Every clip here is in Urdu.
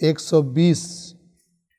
120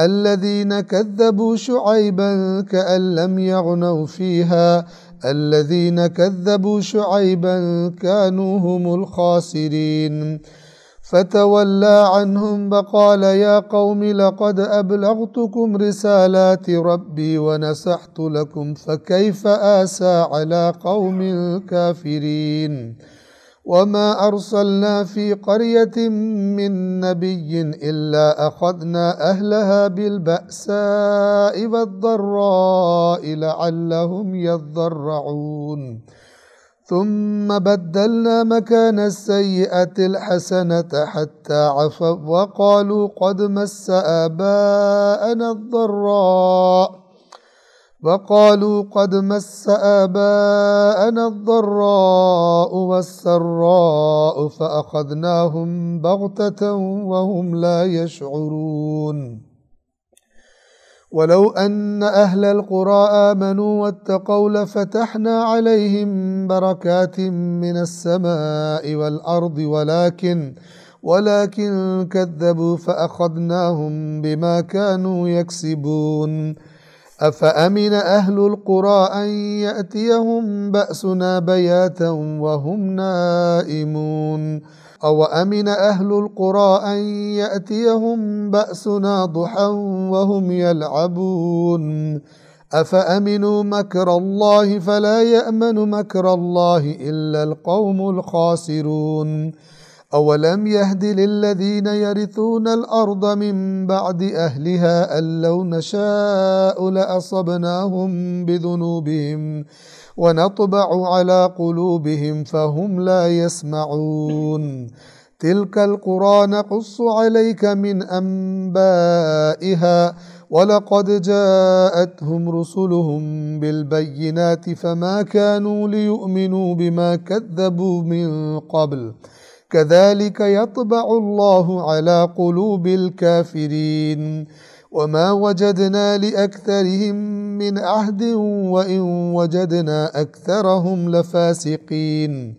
الذين كذبوا شعيبا كأن لم يغنوا فيها الذين كذبوا شعيبا كانوا هم الخاسرين فتولى عنهم وقال يا قوم لقد أبلغتكم رسالات ربي ونصحت لكم فكيف آسى على قوم كافرين وما أرسلنا في قرية من نبي إلا أخذنا أهلها بالبأساء والضراء لعلهم يضرعون ثم بدلنا مكان السيئة الحسنة حتى عفوا وقالوا قد مس آباءنا الضراء والسراء فأخذناهم بغتة وهم لا يشعرون ولو أن أهل القرى آمنوا واتقوا لفتحنا عليهم بركات من السماء والأرض ولكن كذبوا فأخذناهم بما كانوا يكسبون أفأمن أهل القرى أن يأتيهم بأسنا بياتا وهم نائمون أو أمن أهل القرى أن يأتيهم بأسنا ضحى وهم يلعبون أفأمنوا مكر الله فلا يأمن مكر الله إلا القوم الخاسرون أولم يهد للذين يرثون الأرض من بعد أهلها أن لو نشاء لأصبناهم بذنوبهم ونطبع على قلوبهم فهم لا يسمعون تلك القرى نقص عليك من أنبائها ولقد جاءتهم رسلهم بالبينات فما كانوا ليؤمنوا بما كذبوا من قبل كذلك يطبع الله على قلوب الكافرين وما وجدنا لأكثرهم من عهد وإن وجدنا أكثرهم لفاسقين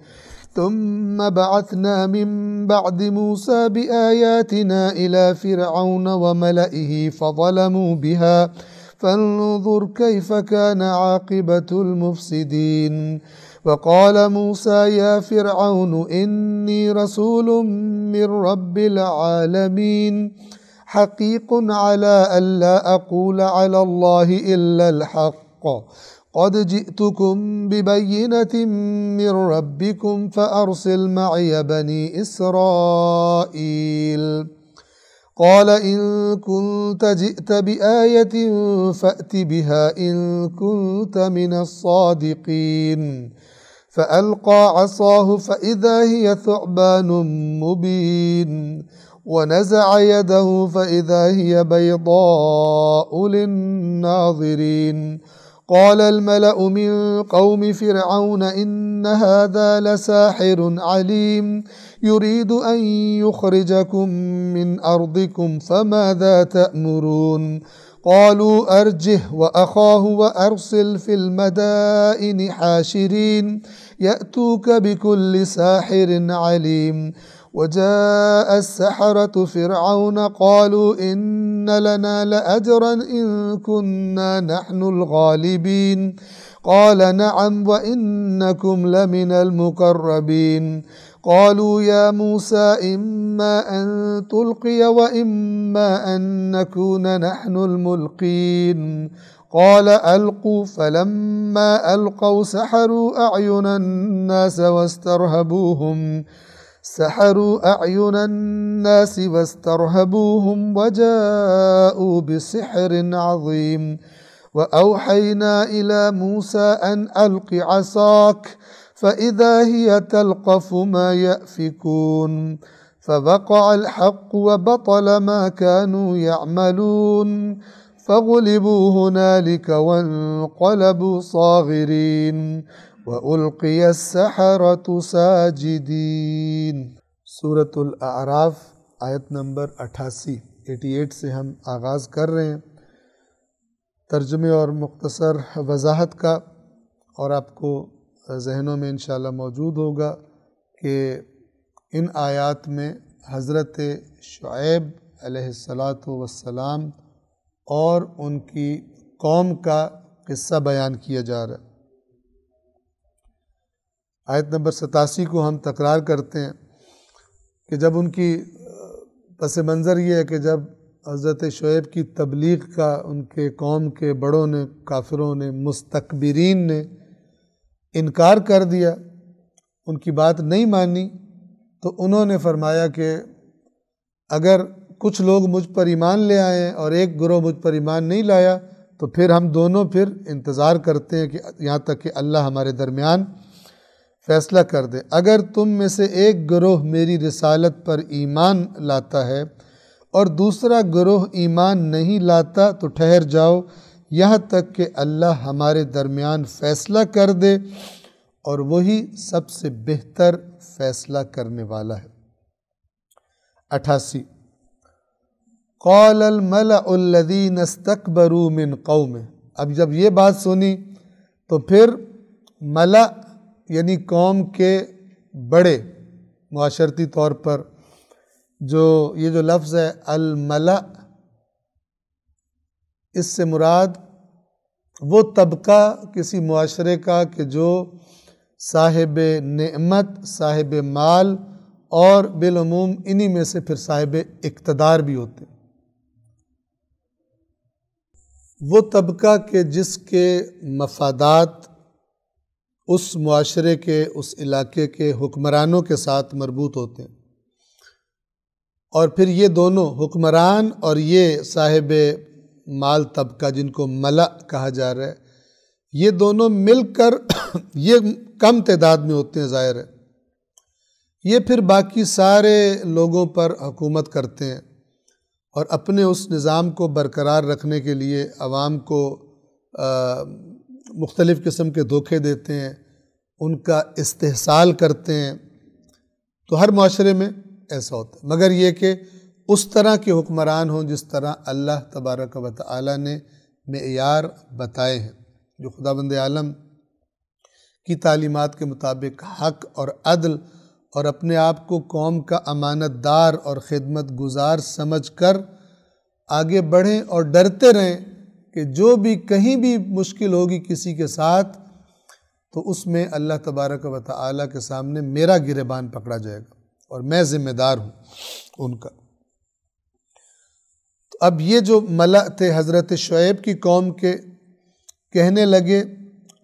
ثم بعثنا من بعد موسى بآياتنا إلى فرعون وملئه فظلموا بها فانظر كيف كان عاقبة المفسدين وقال موسى يا فرعون إني رسول من رب العالمين حقيق على ألا أقول على الله إلا الحق قد جئتكم ببينة من ربكم فأرسل معي بني إسرائيل قال إن كنت جئت بآية فأت بها إن كنت من الصادقين فألقى عصاه فإذا هي ثعبان مبين ونزع يده فإذا هي بيضاء للناظرين قال الملأ من قوم فرعون إن هذا لساحر عليم يريد أن يخرجكم من أرضكم فماذا تأمرون قالوا أرجه وأخاه وأرسل في المدائن حاشرين يأتوك بكل ساحر عليم وجاء السحرة فرعون قالوا إن لنا لأجرا إن كنا نحن الغالبين قال نعم وإنكم لمن المقربين قالوا يا موسى إما أن تلقي وإما أن نكون نحن الملقين قال ألقوا فلما ألقوا سحروا أعين الناس واسترهبوهم وجاءوا بسحر عظيم وأوحينا إلى موسى أن ألق عصاك فإذا هي تلقف ما يأفكون فوقع الحق وبطل ما كانوا يعملون فغلبوا هنالك وانقلبوا صاغرين وألقي السحرة ساجدين۔ سورة الاعراف آیت نمبر 88 سے ہم آغاز کر رہے ہیں ترجمے اور مختصر وضاحت کا، اور آپ کو ذہنوں میں انشاءاللہ موجود ہوگا کہ ان آیات میں حضرت شعیب علیہ السلام اور ان کی قوم کا قصہ بیان کیا جا رہا ہے۔ آیت نمبر 87 کو ہم تکرار کرتے ہیں کہ جب ان کی پس منظر یہ ہے کہ جب حضرت شعیب کی تبلیغ کا ان کے قوم کے بڑوں نے، کافروں نے، مستکبرین نے انکار کر دیا، ان کی بات نہیں مانی، تو انہوں نے فرمایا کہ اگر کچھ لوگ مجھ پر ایمان لے آئے اور ایک گروہ مجھ پر ایمان نہیں لایا تو پھر ہم دونوں پھر انتظار کرتے ہیں کہ یہاں تک کہ اللہ ہمارے درمیان فیصلہ کر دے۔ اگر تم میں سے ایک گروہ میری رسالت پر ایمان لاتا ہے اور دوسرا گروہ ایمان نہیں لاتا تو ٹھہر جاؤ یہاں تک کہ اللہ ہمارے درمیان فیصلہ کر دے، اور وہی سب سے بہتر فیصلہ کرنے والا ہے۔ 88 قال الملأ الذین استکبروا من قومه، اب جب یہ بات سنی تو پھر ملأ یعنی قوم کے بڑے، معاشرتی طور پر یہ جو لفظ ہے الملأ، اس سے مراد وہ طبقہ کسی معاشرے کا کہ جو صاحب نعمت، صاحب مال اور بالعموم انہی میں سے پھر صاحب اقتدار بھی ہوتے ہیں، وہ طبقہ کہ جس کے مفادات اس معاشرے کے، اس علاقے کے حکمرانوں کے ساتھ مربوط ہوتے ہیں، اور پھر یہ دونوں حکمران اور یہ صاحب مال طبقہ جن کو ملأ کہا جا رہا ہے، یہ دونوں مل کر یہ کم تعداد میں ہوتے ہیں، ظاہر ہے، یہ پھر باقی سارے لوگوں پر حکومت کرتے ہیں اور اپنے اس نظام کو برقرار رکھنے کے لیے عوام کو مختلف قسم کے دھوکے دیتے ہیں، ان کا استحصال کرتے ہیں۔ تو ہر معاشرے میں ایسا ہوتا ہے، مگر یہ کہ اس طرح کے حکمران ہوں جس طرح اللہ تبارک و تعالی نے معیار بتائے ہیں، جو خداوند عالم کی تعلیمات کے مطابق حق اور عدل اور اپنے آپ کو قوم کا امانت دار اور خدمت گزار سمجھ کر آگے بڑھیں اور ڈرتے رہیں کہ جو بھی کہیں بھی مشکل ہوگی کسی کے ساتھ تو اس میں اللہ تبارک و تعالی کے سامنے میرا گریبان پکڑا جائے گا اور میں ذمہ دار ہوں ان کا۔ اب یہ جو ملأ تھے حضرت شعیب کی قوم کے، کہنے لگے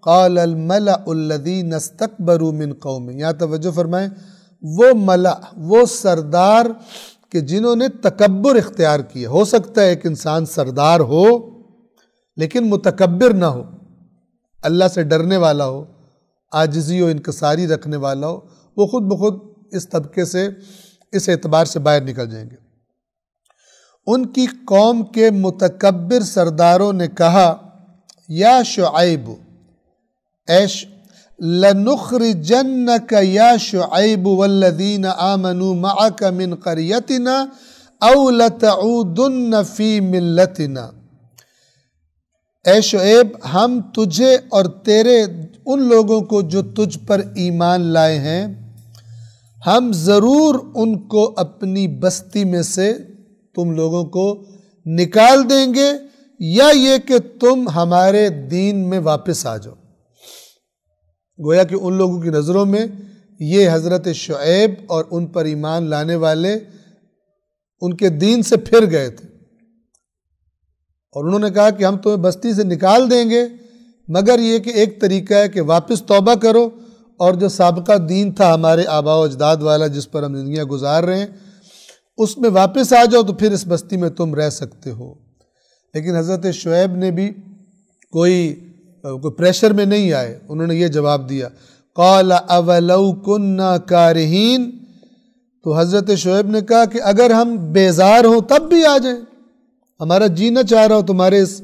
قال الملأ الذین استکبروا من قوم، یہاں توجہ فرمائیں، وہ ملأ، وہ سردار کہ جنہوں نے تکبر اختیار کیا۔ ہو سکتا ہے ایک انسان سردار ہو لیکن متکبر نہ ہو، اللہ سے ڈرنے والا ہو، عاجزی و انکساری رکھنے والا ہو، وہ خود بخود اس طبقے سے، اس اعتبار سے باہر نکل جائیں گے۔ ان کی قوم کے متکبر سرداروں نے کہا یا شعیب، لَنُخْرِجَنَّكَ يَا شُعَيْبُ وَالَّذِينَ آمَنُوا مَعَكَ مِنْ قَرْيَتِنَا أَوْ لَتَعُودُنَّ فِي مِلَّتِنَا، اے شعیب ہم تجھے اور تیرے ان لوگوں کو جو تجھ پر ایمان لائے ہیں، ہم ضرور ان کو اپنی بستی میں سے تم لوگوں کو نکال دیں گے، یا یہ کہ تم ہمارے دین میں واپس آ جاؤ۔ گویا کہ ان لوگوں کی نظروں میں یہ حضرت شعیب اور ان پر ایمان لانے والے ان کے دین سے پھر گئے تھے، اور انہوں نے کہا کہ ہم تمہیں بستی سے نکال دیں گے، مگر یہ کہ ایک طریقہ ہے کہ واپس توبہ کرو، اور جو سابقہ دین تھا ہمارے آباء و اجداد والا جس پر ہم زندگیاں گزار رہے ہیں، اس میں واپس آ جاؤ تو پھر اس بستی میں تم رہ سکتے ہو۔ لیکن حضرت شعیب نے بھی کوئی پریشر میں نہیں آئے، انہوں نے یہ جواب دیا قال اولو کننا کارہین، تو حضرت شعیب نے کہا کہ اگر ہم بیزار ہوں تب بھی آ جائیں، ہمارا جی نہ چاہ رہا ہو تمہارے اس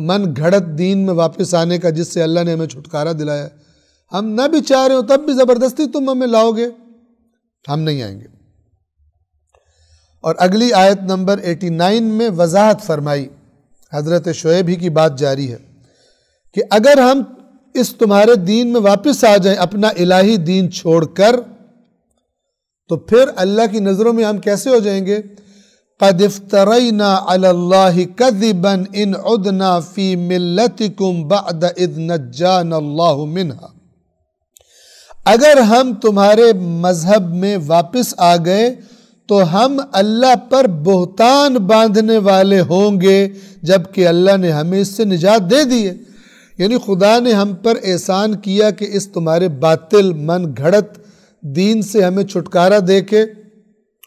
من گھڑت دین میں واپس آنے کا جس سے اللہ نے ہمیں چھٹکارا دلایا، ہم نہ بھی چاہ رہے ہو تب بھی زبردستی تم ہمیں لاؤ گے، ہم نہیں آئیں گے۔ اور اگلی آیت نمبر 89 میں وضاحت فرمائی، حضرت شعیب ہی کی بات جاری ہے کہ اگر ہم اس تمہارے دین میں واپس آ جائیں اپنا الہی دین چھوڑ کر، تو پھر اللہ کی نظروں میں ہم کیسے ہو جائیں گے؟ قَدْ افْتَرَيْنَا عَلَى اللَّهِ كَذِبًا إِنْ عُدْنَا فِي مِلَّتِكُمْ بَعْدَ إِذْ نَجَّانَا اللَّهُ مِنْهَا، اگر ہم تمہارے مذہب میں واپس آ گئے تو ہم اللہ پر بہتان باندھنے والے ہوں گے، جبکہ اللہ نے ہمیں اس سے نجات دے دی ہے۔ یعنی خدا نے ہم پر احسان کیا کہ اس تمہارے باطل من گھڑت دین سے ہمیں چھٹکارا دے کے،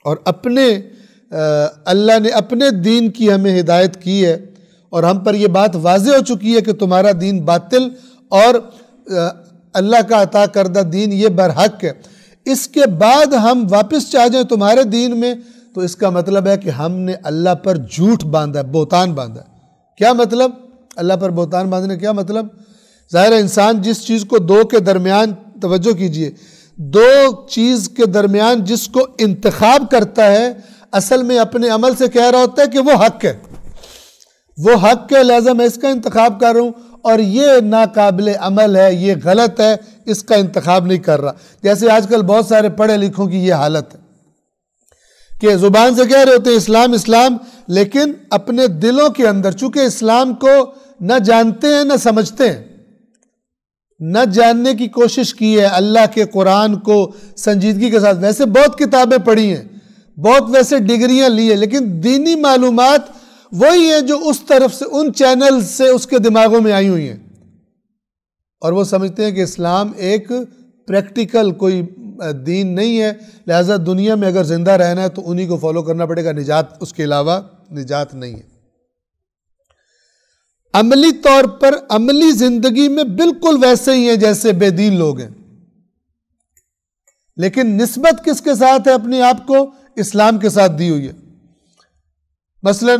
اور اللہ نے اپنے دین کی ہمیں ہدایت کی ہے، اور ہم پر یہ بات واضح ہو چکی ہے کہ تمہارا دین باطل اور اللہ کا عطا کردہ دین یہ برحق ہے۔ اس کے بعد ہم واپس چاہ جائیں تمہارے دین میں، تو اس کا مطلب ہے کہ ہم نے اللہ پر جھوٹ باندھا ہے، بہتان باندھا ہے۔ کیا مطلب؟ اللہ پر بہتان باندھنے کیا مطلب؟ ظاہر ہے انسان جس چیز کو دو کے درمیان، توجہ کیجئے، دو چیز کے درمیان جس کو انتخاب کرتا ہے، اصل میں اپنے عمل سے کہہ رہا ہوتا ہے کہ وہ حق ہے، وہ حق ہے، لہذا میں اس کا انتخاب کر رہا ہوں، اور یہ ناقابل عمل ہے، یہ غلط ہے، اس کا انتخاب نہیں کر رہا۔ جیسے آج کل بہت سارے پڑھے لکھوں کی یہ حالت ہے کہ زبان سے کہہ رہے ہوتے ہیں اسلام اسلام، لیکن اپنے دلوں کے اندر چونکہ اسلام کو نہ جانتے ہیں نہ سمجھتے ہیں، نہ جاننے کی کوشش کی ہے اللہ کے قرآن کو سنجیدگی کے ساتھ، ویسے بہت کتابیں پڑھی ہیں، بہت ویسے ڈگریاں لی ہیں، لیکن دینی معلومات وہی ہیں جو اس طرف سے، ان چینل سے اس کے دماغوں میں آئی ہوئی ہیں، اور وہ سمجھتے ہیں کہ اسلام ایک پریکٹیکل کوئی دین نہیں ہے، لہذا دنیا میں اگر زندہ رہنا ہے تو انہی کو فالو کرنا پڑے گا، نجات اس کے علاوہ نجات نہیں ہے۔ عملی طور پر عملی زندگی میں بالکل ویسے ہی ہیں جیسے بے دین لوگ ہیں، لیکن نسبت کس کے ساتھ ہے اپنے آپ کو؟ اسلام کے ساتھ دی ہوئی ہے۔ مثلا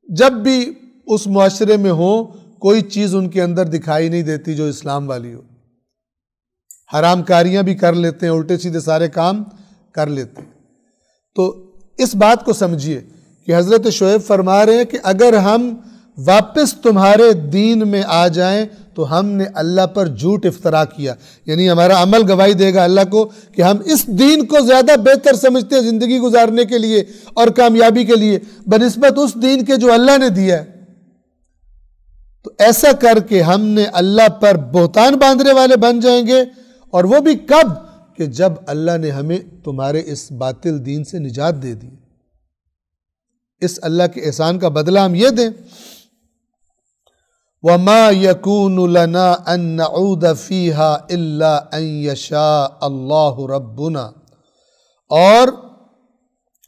جب بھی اس معاشرے میں ہو کوئی چیز ان کے اندر دکھائی نہیں دیتی جو اسلام والی ہو، حرام کاریاں بھی کر لیتے ہیں، الٹے سیدھے سارے کام کر لیتے ہیں۔ تو اس بات کو سمجھیے کہ حضرت شعیب فرما رہے ہیں کہ اگر ہم واپس تمہارے دین میں آ جائیں تو ہم نے اللہ پر جھوٹ افترا کیا، یعنی ہمارا عمل گواہی دے گا اللہ کو کہ ہم اس دین کو زیادہ بہتر سمجھتے ہیں زندگی گزارنے کے لیے اور کامیابی کے لیے بنسبت اس دین کے جو اللہ نے دیا ہے۔ تو ایسا کر کے ہم نے اللہ پر بہتان باندھنے والے بن جائیں گے، اور وہ بھی کب؟ کہ جب اللہ نے ہمیں تمہارے اس باطل دین سے نجات دے دی۔ اس اللہ کے احسان کا بدلہ ہم یہ دیں۔ وَمَا يَكُونُ لَنَا أَن نَعُودَ فِيهَا إِلَّا أَن يَشَاءَ اللَّهُ رَبُّنَا، اور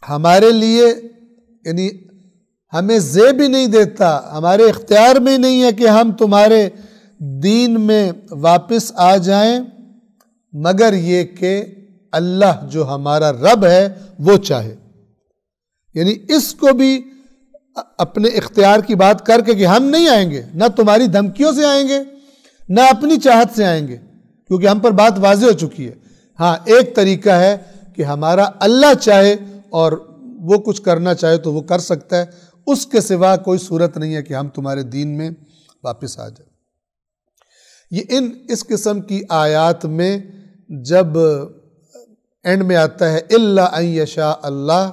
ہمارے لیے یعنی ہمیں زے بھی نہیں دیتا، ہمارے اختیار میں نہیں ہے کہ ہم تمہارے دین میں واپس آ جائیں، مگر یہ کہ اللہ جو ہمارا رب ہے وہ چاہے۔ یعنی اس کو بھی اپنے اختیار کی بات کر کے کہ ہم نہیں آئیں گے، نہ تمہاری دھمکیوں سے آئیں گے نہ اپنی چاہت سے آئیں گے، کیونکہ ہم پر بات واضح ہو چکی ہے۔ ہاں ایک طریقہ ہے کہ ہمارا اللہ چاہے اور وہ کچھ کرنا چاہے تو وہ کر سکتا ہے، اس کے سوا کوئی صورت نہیں ہے کہ ہم تمہارے دین میں واپس آ جائیں۔ یہ اس قسم کی آیات میں جب اینڈ میں آتا ہے الا ان یشاء اللہ،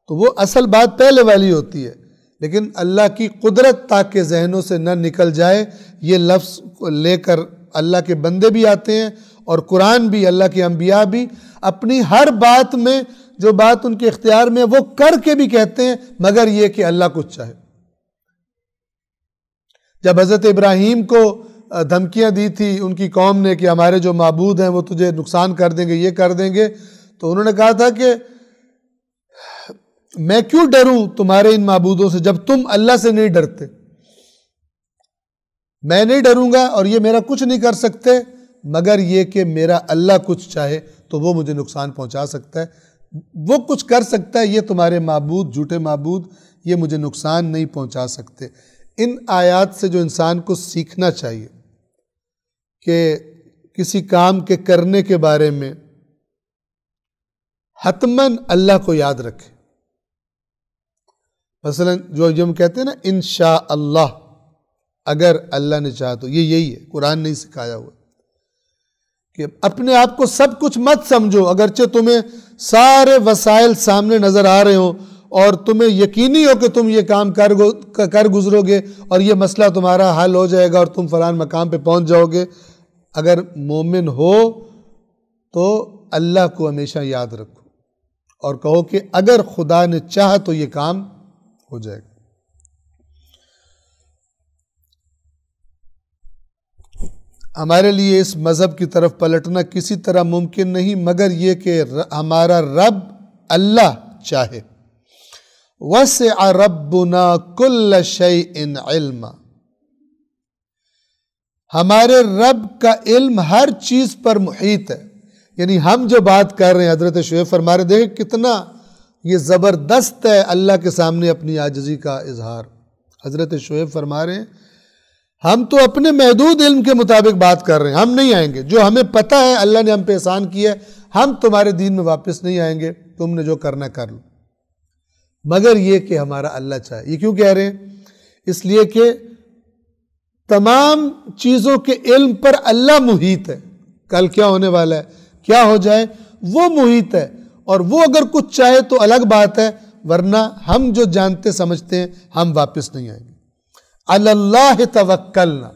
تو وہ اصل بات پہلے والی ہوتی ہے، لیکن اللہ کی قدرت تاکہ ذہنوں سے نہ نکل جائے، یہ لفظ لے کر اللہ کے بندے بھی آتے ہیں، اور قرآن بھی، اللہ کے انبیاء بھی اپنی ہر بات میں جو بات ان کے اختیار میں وہ کر کے بھی کہتے ہیں، مگر یہ کہ اللہ کچھ چاہے۔ جب حضرت ابراہیم کو دھمکیاں دی تھی ان کی قوم نے کہ ہمارے جو معبود ہیں وہ تجھے نقصان کر دیں گے، یہ کر دیں گے، تو انہوں نے کہا تھا کہ میں کیوں ڈروں تمہارے ان معبودوں سے جب تم اللہ سے نہیں ڈرتے؟ میں نہیں ڈروں گا اور یہ میرا کچھ نہیں کر سکتے، مگر یہ کہ میرا اللہ کچھ چاہے تو وہ مجھے نقصان پہنچا سکتا ہے، وہ کچھ کر سکتا ہے، یہ تمہارے معبود، جھوٹے معبود، یہ مجھے نقصان نہیں پہنچا سکتے۔ ان آیات سے جو انسان کو سیکھنا چاہیے کہ کسی کام کے کرنے کے بارے میں حتماً اللہ کو یاد رکھے۔ مثلا جو ہم کہتے ہیں نا انشاءاللہ، اگر اللہ نے چاہا تو، یہی ہے، قرآن نہیں سکھایا ہوا کہ اپنے آپ کو سب کچھ مت سمجھو، اگرچہ تمہیں سارے وسائل سامنے نظر آ رہے ہوں اور تمہیں یقینی ہو کہ تم یہ کام کر گزرو گے اور یہ مسئلہ تمہارا حل ہو جائے گا اور تم فلان مقام پہ پہنچ جاؤ گے۔ اگر مومن ہو تو اللہ کو ہمیشہ یاد رکھو اور کہو کہ اگر خدا نے چاہا تو یہ کام ہو جائے گا۔ ہمارے لیے اس مذہب کی طرف پلٹنا کسی طرح ممکن نہیں مگر یہ کہ ہمارا رب اللہ چاہے۔ وَسِعَ رَبُّنَا كُلَّ شَيْءٍ عِلْمًا، ہمارے رب کا علم ہر چیز پر محیط ہے۔ یعنی ہم جو بات کر رہے ہیں، حضرت شعیب فرما رہے، دیکھیں کتنا یہ زبردست ہے اللہ کے سامنے اپنی عاجزی کا اظہار۔ حضرت شعیب فرما رہے ہیں ہم تو اپنے محدود علم کے مطابق بات کر رہے ہیں، ہم نہیں آئیں گے، جو ہمیں پتہ ہے اللہ نے ہم پہ احسان کیا ہے، ہم تمہارے دین میں واپس نہیں آئیں گے، تم نے جو کرنا کر لو، مگر یہ کہ ہمارا اللہ چاہے۔ یہ کیوں کہہ رہے ہیں؟ اس لیے کہ تمام چیزوں کے علم پر اللہ محیط ہے، کل کیا ہونے والا ہے، کیا ہو جائے، وہ محیط ہے، اور وہ اگر کچھ چاہے تو الگ بات ہے، ورنہ ہم جو جانتے سمجھتے ہیں ہم واپس نہیں آئیں گے۔ علی اللہ توکلنا،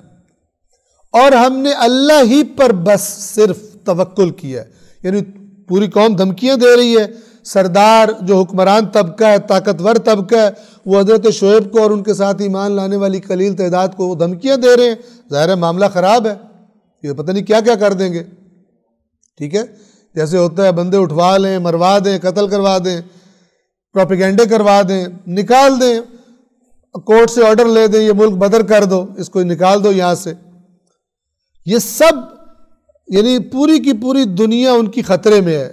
اور ہم نے اللہ ہی پر بس صرف توکل کیا ہے۔ یعنی پوری قوم دھمکیاں دے رہی ہے، سردار جو حکمران طبقہ ہے، طاقتور طبقہ ہے، وہ حضرت شعیب کو اور ان کے ساتھ ایمان لانے والی قلیل تعداد کو وہ دھمکیاں دے رہے ہیں۔ ظاہر ہے معاملہ خراب ہے، یہ پتہ نہیں کیا کیا کر دیں گے، ٹھیک ہے، جیسے ہوتا ہے بندے اٹھوا لیں، مروا دیں، قتل کروا دیں، پروپیگنڈے کروا دیں، نکال دیں، کورٹ سے آرڈر لے دیں، یہ ملک بدر کر دو، اس کو نکال دو یہاں سے۔ یہ سب یعنی پوری کی پوری دنیا ان کی خطرے میں ہے،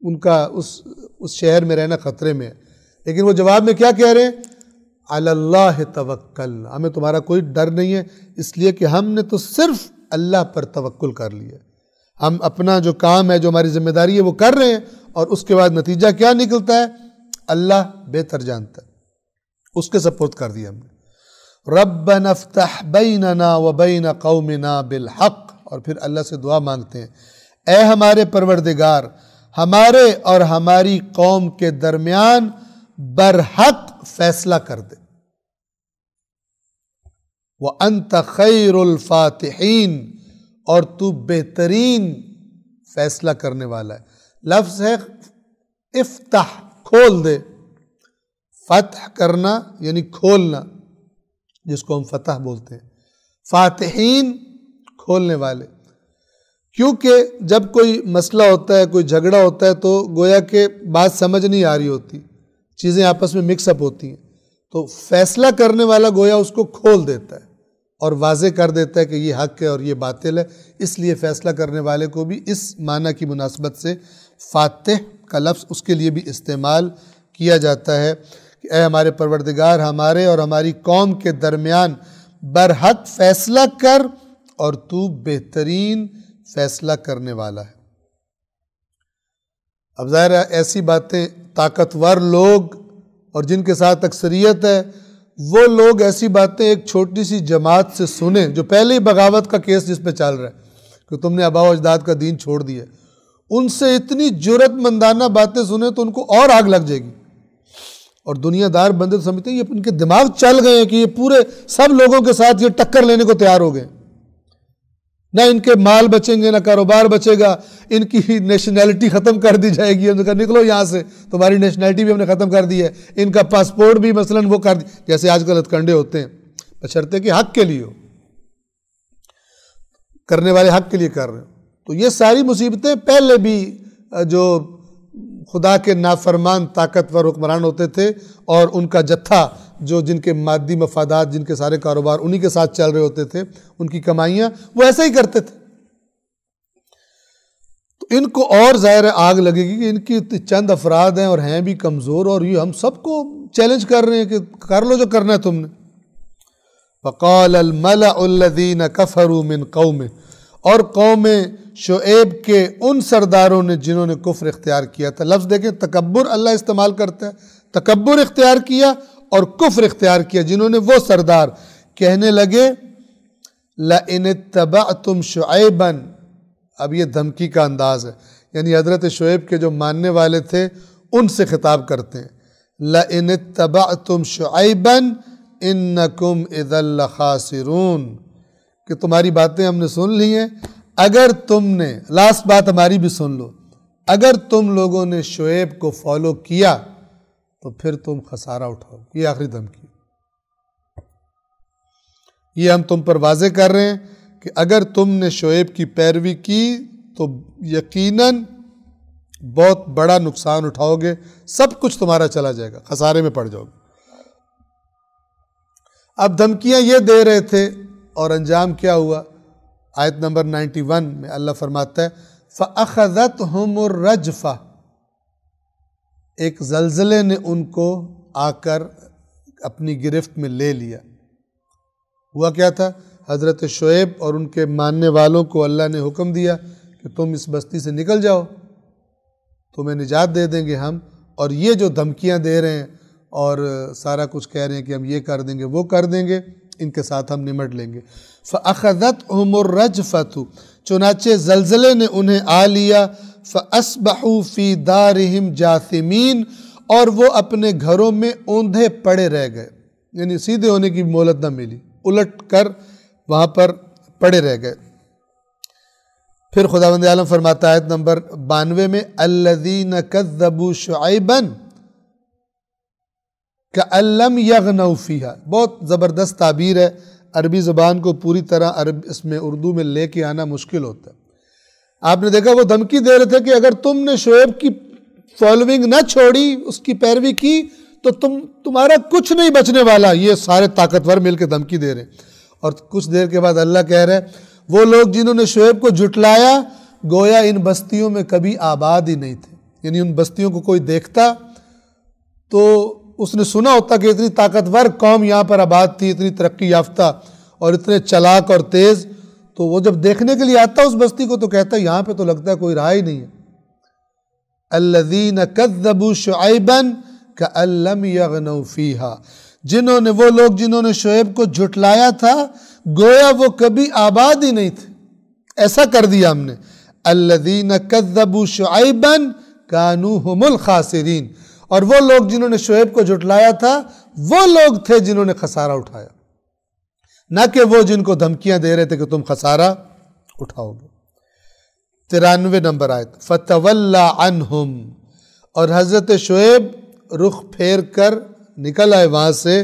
ان کا اس شہر میں رہنا خطرے میں ہے، لیکن وہ جواب میں کیا کہہ رہے ہیں؟ علی اللہ توکل، ہمیں تمہارا کوئی ڈر نہیں ہے، اس لیے کہ ہم نے تو صرف اللہ پر توکل کر لیا، ہم اپنا جو کام ہے، جو ہماری ذمہ داری ہے وہ کر رہے ہیں، اور اس کے بعد نتیجہ کیا نکلتا ہے اللہ بہتر جانتا ہے، اس کے سپورٹ کر دیا ہم نے۔ ربنا افتح بیننا وبین قومنا بالحق، اور پھر اللہ سے دعا مانگتے ہیں اے ہمارے پروردگار، ہمارے اور ہماری قوم کے درمیان برحق فیصلہ کر دے۔ وَأَنْتَ خَيْرُ الْفَاتِحِينَ، اور تو بہترین فیصلہ کرنے والا ہے۔ لفظ ہے افتح، کھول دے، فتح کرنا یعنی کھولنا، جس کو ہم فتح بولتے ہیں، فاتحین کھولنے والے۔ کیونکہ جب کوئی مسئلہ ہوتا ہے، کوئی جھگڑا ہوتا ہے، تو گویا کہ بات سمجھ نہیں آ رہی ہوتی، چیزیں آپس میں مکس اپ ہوتی ہیں، تو فیصلہ کرنے والا گویا اس کو کھول دیتا ہے اور واضح کر دیتا ہے کہ یہ حق ہے اور یہ باطل ہے۔ اس لیے فیصلہ کرنے والے کو بھی اس معنی کی مناسبت سے فاتح کا لفظ اس کے لیے بھی استعمال کیا جاتا ہے کہ اے ہمارے پروردگار، ہمارے اور ہماری قوم کے درمیان برحق فیصلہ کر اور تو بہترین فیصلہ کرنے والا ہے۔ اب ظاہر ہے ایسی باتیں طاقتور لوگ اور جن کے ساتھ اکثریت ہے، وہ لوگ ایسی باتیں ایک چھوٹی سی جماعت سے سنیں جو پہلے ہی بغاوت کا کیس جس پہ چل رہا ہے کہ تم نے آباء و اجداد کا دین چھوڑ دیا، ان سے اتنی جرأت مندانہ باتیں سنیں تو ان کو اور آگ لگ جائے گی۔ اور دنیا دار بندے تو سمجھتے ہیں یہ ان کے دماغ چل گئے ہیں کہ یہ پورے سب لوگوں کے ساتھ یہ ٹکر لینے کو تیار ہو گئے، نہ ان کے مال بچیں گے، نہ کاروبار بچے گا، ان کی نیشنلٹی ختم کر دی جائے گی، ہم نے کہا نکلو یہاں سے، تمہاری نیشنلٹی بھی ہم نے ختم کر دی ہے، ان کا پاسپورٹ بھی مثلاً وہ کر دی، جیسے آج کل ہتھ کنڈے ہوتے ہیں، بشرطے کہ حق کے لیے ہو، کرنے والے حق کے لیے کر رہے ہو۔ تو یہ ساری مصیبتیں پہلے بھی جو خدا کے نافرمان طاقتور حکمران ہوتے تھے اور ان کا جتھا جو جن کے مادی مفادات، جن کے سارے کاروبار انہی کے ساتھ چل رہے ہوتے تھے، ان کی کمائیاں وہ ایسے ہی کرتے تھے، تو ان کو اور ظاہر آگ لگے گی کہ ان کی چند افراد ہیں اور ہیں بھی کمزور، اور یہ ہم سب کو چیلنج کر رہے ہیں کہ کر لو جو کرنا ہے تم نے۔ فَقَالَ الْمَلَأُ الَّذِينَ كَفَرُوا مِنْ قَوْمِهِ، اور قوم شعیب کے ان سرداروں نے جنہوں نے کفر اختیار کیا تھا۔ لفظ دیکھیں، تکبر اللہ استعمال کرتا ہے، تکبر اختیار کیا اور کفر اختیار کیا، جنہوں نے وہ سردار کہنے لگے لَإِنِ اتَّبَعْتُمْ شُعَيْبًا، اب یہ دھمکی کا انداز ہے، یعنی حضرت شعیب کے جو ماننے والے تھے ان سے خطاب کرتے ہیں، لَإِنِ اتَّبَعْتُمْ شُعَيْبًا إِنَّكُمْ إِذًا لَخَاسِرُونَ، کہ تمہاری باتیں ہم نے سن لی ہیں، اگر تم نے، لاسٹ بات ہماری بھی سن لو، اگر تم لوگوں نے شعیب کو فالو کیا تو پھر تم خسارہ اٹھاؤ۔ یہ آخری دھمکی، یہ ہم تم پر واضح کر رہے ہیں کہ اگر تم نے شعیب کی پیروی کی تو یقیناً بہت بڑا نقصان اٹھاؤ گے، سب کچھ تمہارا چلا جائے گا، خسارے میں پڑ جاؤ گے۔ اب دھمکیاں یہ دے رہے تھے اور انجام کیا ہوا؟ آیت نمبر 91 میں اللہ فرماتا ہے فَأَخَذَتْهُمُ الرَّجْفَةُ، ایک زلزلے نے ان کو آ کر اپنی گرفت میں لے لیا۔ ہوا کیا تھا؟ حضرت شعیب اور ان کے ماننے والوں کو اللہ نے حکم دیا کہ تم اس بستی سے نکل جاؤ، تمہیں نجات دے دیں گے ہم، اور یہ جو دھمکیاں دے رہے ہیں اور سارا کچھ کہہ رہے ہیں کہ ہم یہ کر دیں گے وہ کر دیں گے، ان کے ساتھ ہم نمٹ لیں گے۔ فَأَخَذَتْهُمُ الرَّجْفَةُ، چنانچہ زلزلے نے انہیں آ لیا، فَأَصْبَحُوا فِي دَارِهِمْ جَاثِمِينَ، اور وہ اپنے گھروں میں اوندھے پڑے رہ گئے، یعنی سیدھے ہونے کی مہلت نہ ملی، الٹ کر وہاں پر پڑے رہ گئے۔ پھر خداوند عالم فرماتا ہے آیت نمبر 92 میں الَّذِينَ كَذَّبُوا شُعَيْبًا كَأَن لَّمْ يَغْنَوْا فِيهَا، بہت زبردست تعبیر ہے، عربی زبان کو پوری طرح اس میں اردو میں لے کے آنا مشکل ہوتا ہے۔ آپ نے دیکھا وہ دھمکی دے رہے تھے کہ اگر تم نے شعیب کی فالوئنگ نہ چھوڑی، اس کی پیروی کی، تو تمہارا کچھ نہیں بچنے والا۔ یہ سارے طاقتور مل کے دھمکی دے رہے ہیں، اور کچھ دیر کے بعد اللہ کہہ رہے ہیں وہ لوگ جنہوں نے شعیب کو جھٹلایا گویا ان بستیوں میں کبھی آباد ہی نہیں تھے، یعنی ان بستیوں کو کوئی دیکھتا تو اس نے سنا ہوتا کہ اتنی طاقتور قوم یہاں پر آباد تھی، اتنی ترقی یافتہ اور اتنے چلاک اور تیز، تو وہ جب دیکھنے کے لیے آتا اس بستی کو تو کہتا یہاں پہ تو لگتا ہے کوئی رہا ہی نہیں ہے۔ الَّذِينَ كَذَّبُوا شُعَيْبًا كَأَن لَّمْ يَغْنَوْا فِيهَا، جنہوں نے، وہ لوگ جنہوں نے شعیب کو جھٹلایا تھا گویا وہ کبھی آباد ہی نہیں تھے، ایسا کر دیا ہم نے۔ الَّذِينَ كَذَّبُوا شُعَيْبًا كَانُوا هُمُ الْخَاسِرِينَ، اور وہ لوگ جنہوں نے شعیب کو جھٹلایا تھا وہ لوگ تھے جنہوں نے خسارہ اٹھایا، نہ کہ وہ جن کو دھمکیاں دے رہے تھے کہ تم خسارہ اٹھاؤ گے۔ 93 نمبر آیت فَتَوَلَّى عَنْهُمْ، اور حضرت شعیب رخ پھیر کر نکل آئے وہاں سے،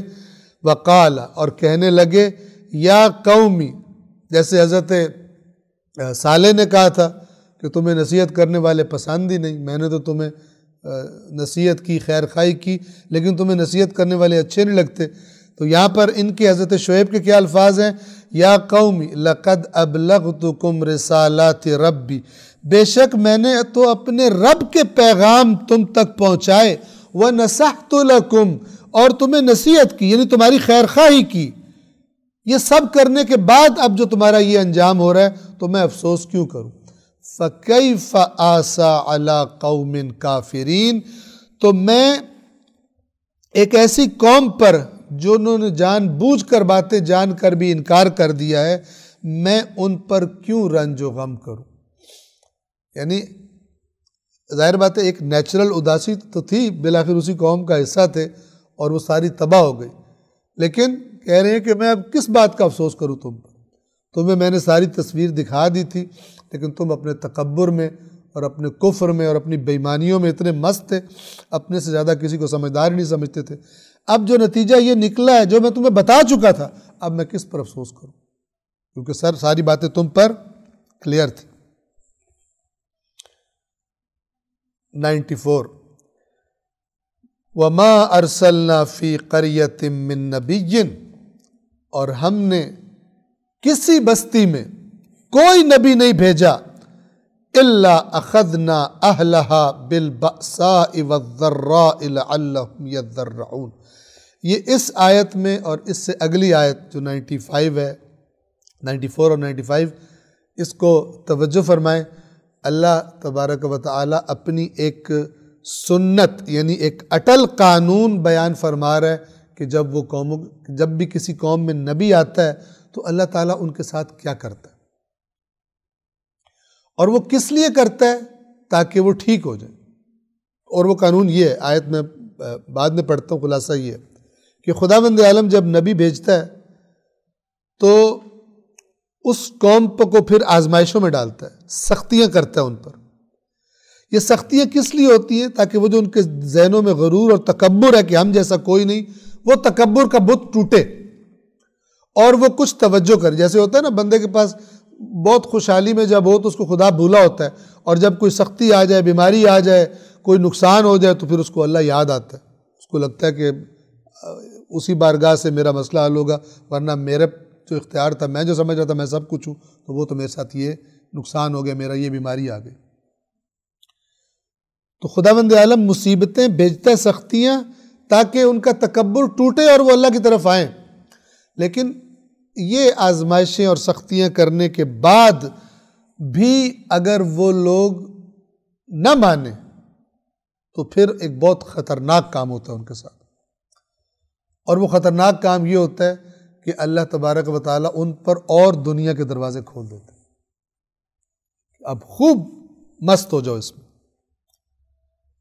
وقال، اور کہنے لگے یا قومی، جیسے حضرت صالح نے کہا تھا کہ تمہیں نصیحت کرنے والے پسند ہی نہیں، میں نے تو تمہیں نصیحت کی، خیر خواہی کی، لیکن تمہیں نصیحت کرنے والے اچھے نہیں لگتے۔ تو یہاں پر ان کے حضرت شعیب کے کیا الفاظ ہیں؟ یا قومی لقد ابلغتکم رسالات ربی، بے شک میں نے تو اپنے رب کے پیغام تم تک پہنچائے، وَنَصَحْتُ لَكُمْ، اور تمہیں نصیحت کی، یعنی تمہاری خیر خواہی کی۔ یہ سب کرنے کے بعد اب جو تمہارا یہ انجام ہو رہا ہے تو میں افسوس کیوں کروں؟ فَكَيْفَ آسَى عَلَىٰ قَوْمٍ كَافِرِينَ، تو میں ایک ایسی قوم پر جو انہوں نے جان بوجھ کر باتیں جان کر بھی انکار کر دیا ہے، میں ان پر کیوں رنج و غم کروں؟ یعنی ظاہر بات ہے ایک نیچرل اداسی تو تھی، بالآخر اسی قوم کا حصہ تھے اور وہ ساری تباہ ہو گئی، لیکن کہہ رہے ہیں کہ میں اب کس بات کا افسوس کروں تم پر؟ تمہیں میں نے ساری تصویر دکھا دی تھی، لیکن تم اپنے تکبر میں اور اپنے کفر میں اور اپنی بے ایمانیوں میں اتنے مست تھے، اپنے سے زیادہ کسی کو سمجھدار نہیں سمجھتے تھے۔ اب جو نتیجہ یہ نکلا ہے جو میں تمہیں بتا چکا تھا، اب میں کس پر افسوس کروں؟ کیونکہ ساری باتیں تم پر کلیئر تھی۔ 94 وَمَا أَرْسَلْنَا فِي قَرْيَةٍ مِّن نَبِيٍّ، اور ہم نے کسی بستی میں کوئی نبی نہیں بھیجا، إِلَّا أَخَذْنَا أَهْلَهَا بِالْبَأْسَاءِ وَالضَّرَّاءِ لَعَلَّهُمْ يَضَّرَّعُونَ۔ یہ اس آیت میں اور اس سے اگلی آیت جو 95 ہے، 94 اور 95، اس کو توجہ فرمائیں۔ اللہ تبارک و تعالی اپنی ایک سنت، یعنی ایک اٹل قانون بیان فرما رہا ہے کہ جب بھی کسی قوم میں نبی آتا ہے تو اللہ تعالیٰ ان کے ساتھ کیا کرتا ہے، اور وہ کس لیے کرتا ہے؟ تاکہ وہ ٹھیک ہو جائے۔ اور وہ قانون یہ ہے، آیت میں بعد میں پڑھتا ہوں، خلاصہ یہ ہے کہ خداوند عالم جب نبی بھیجتا ہے تو اس قوم کو پھر آزمائشوں میں ڈالتا ہے، سختیاں کرتا ہے ان پر۔ یہ سختیاں کس لیے ہوتی ہیں؟ تاکہ وہ جو ان کے ذہنوں میں غرور اور تکبر ہے کہ ہم جیسا کوئی نہیں، وہ تکبر کا بت ٹوٹے اور وہ کچھ توجہ کرے۔ جیسے ہوتا ہے نا، بندے کے پاس بہت خوشحالی میں جب ہو تو اس کو خدا بھولا ہوتا ہے، اور جب کوئی سختی آ جائے، بیماری آ جائے، کوئی نقصان ہو جائے تو پھر اس کو اللہ یاد آتا ہے، اس کو لگتا ہے کہ اسی بارگاہ سے میرا مسئلہ حل ہوگا، ورنہ میرے جو اختیار تھا، میں جو سمجھ رہا تھا میں سب کچھ ہوں، تو وہ تو میرے ساتھ یہ نقصان ہو گیا، میرا یہ بیماری آ گئی۔ تو خداوند عالم مصیبتیں بھیجتا ہے، سختیاں، تاکہ ان کا تکبر ٹوٹے اور وہ اللہ کی طرف آئیں۔ لیکن یہ آزمائشیں اور سختیاں کرنے کے بعد بھی اگر وہ لوگ نہ مانیں تو پھر ایک بہت خطرناک کام ہوتا ہے ان کے ساتھ، اور وہ خطرناک کام یہ ہوتا ہے کہ اللہ تبارک و تعالیٰ ان پر اور دنیا کے دروازے کھول دیتے ہیں۔ اب خوب مست ہو جاؤ اس میں،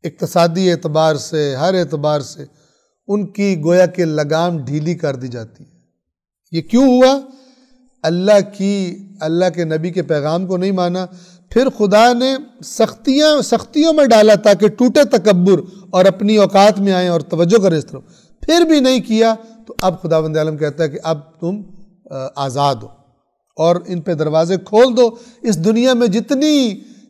اقتصادی اعتبار سے، ہر اعتبار سے ان کی گویا کہ لگام ڈھیلی کر دی جاتی ہے۔ یہ کیوں ہوا؟ اللہ کے نبی کے پیغام کو نہیں مانا، پھر خدا نے سختیوں میں ڈالا تاکہ ٹوٹے تکبر اور اپنی اوقات میں آئیں اور توجہ کریں اس طرف، پھر بھی نہیں کیا، تو اب خداوند عالم کہتا ہے کہ اب تم آزاد ہو اور ان پہ دروازے کھول دو، اس دنیا میں جتنی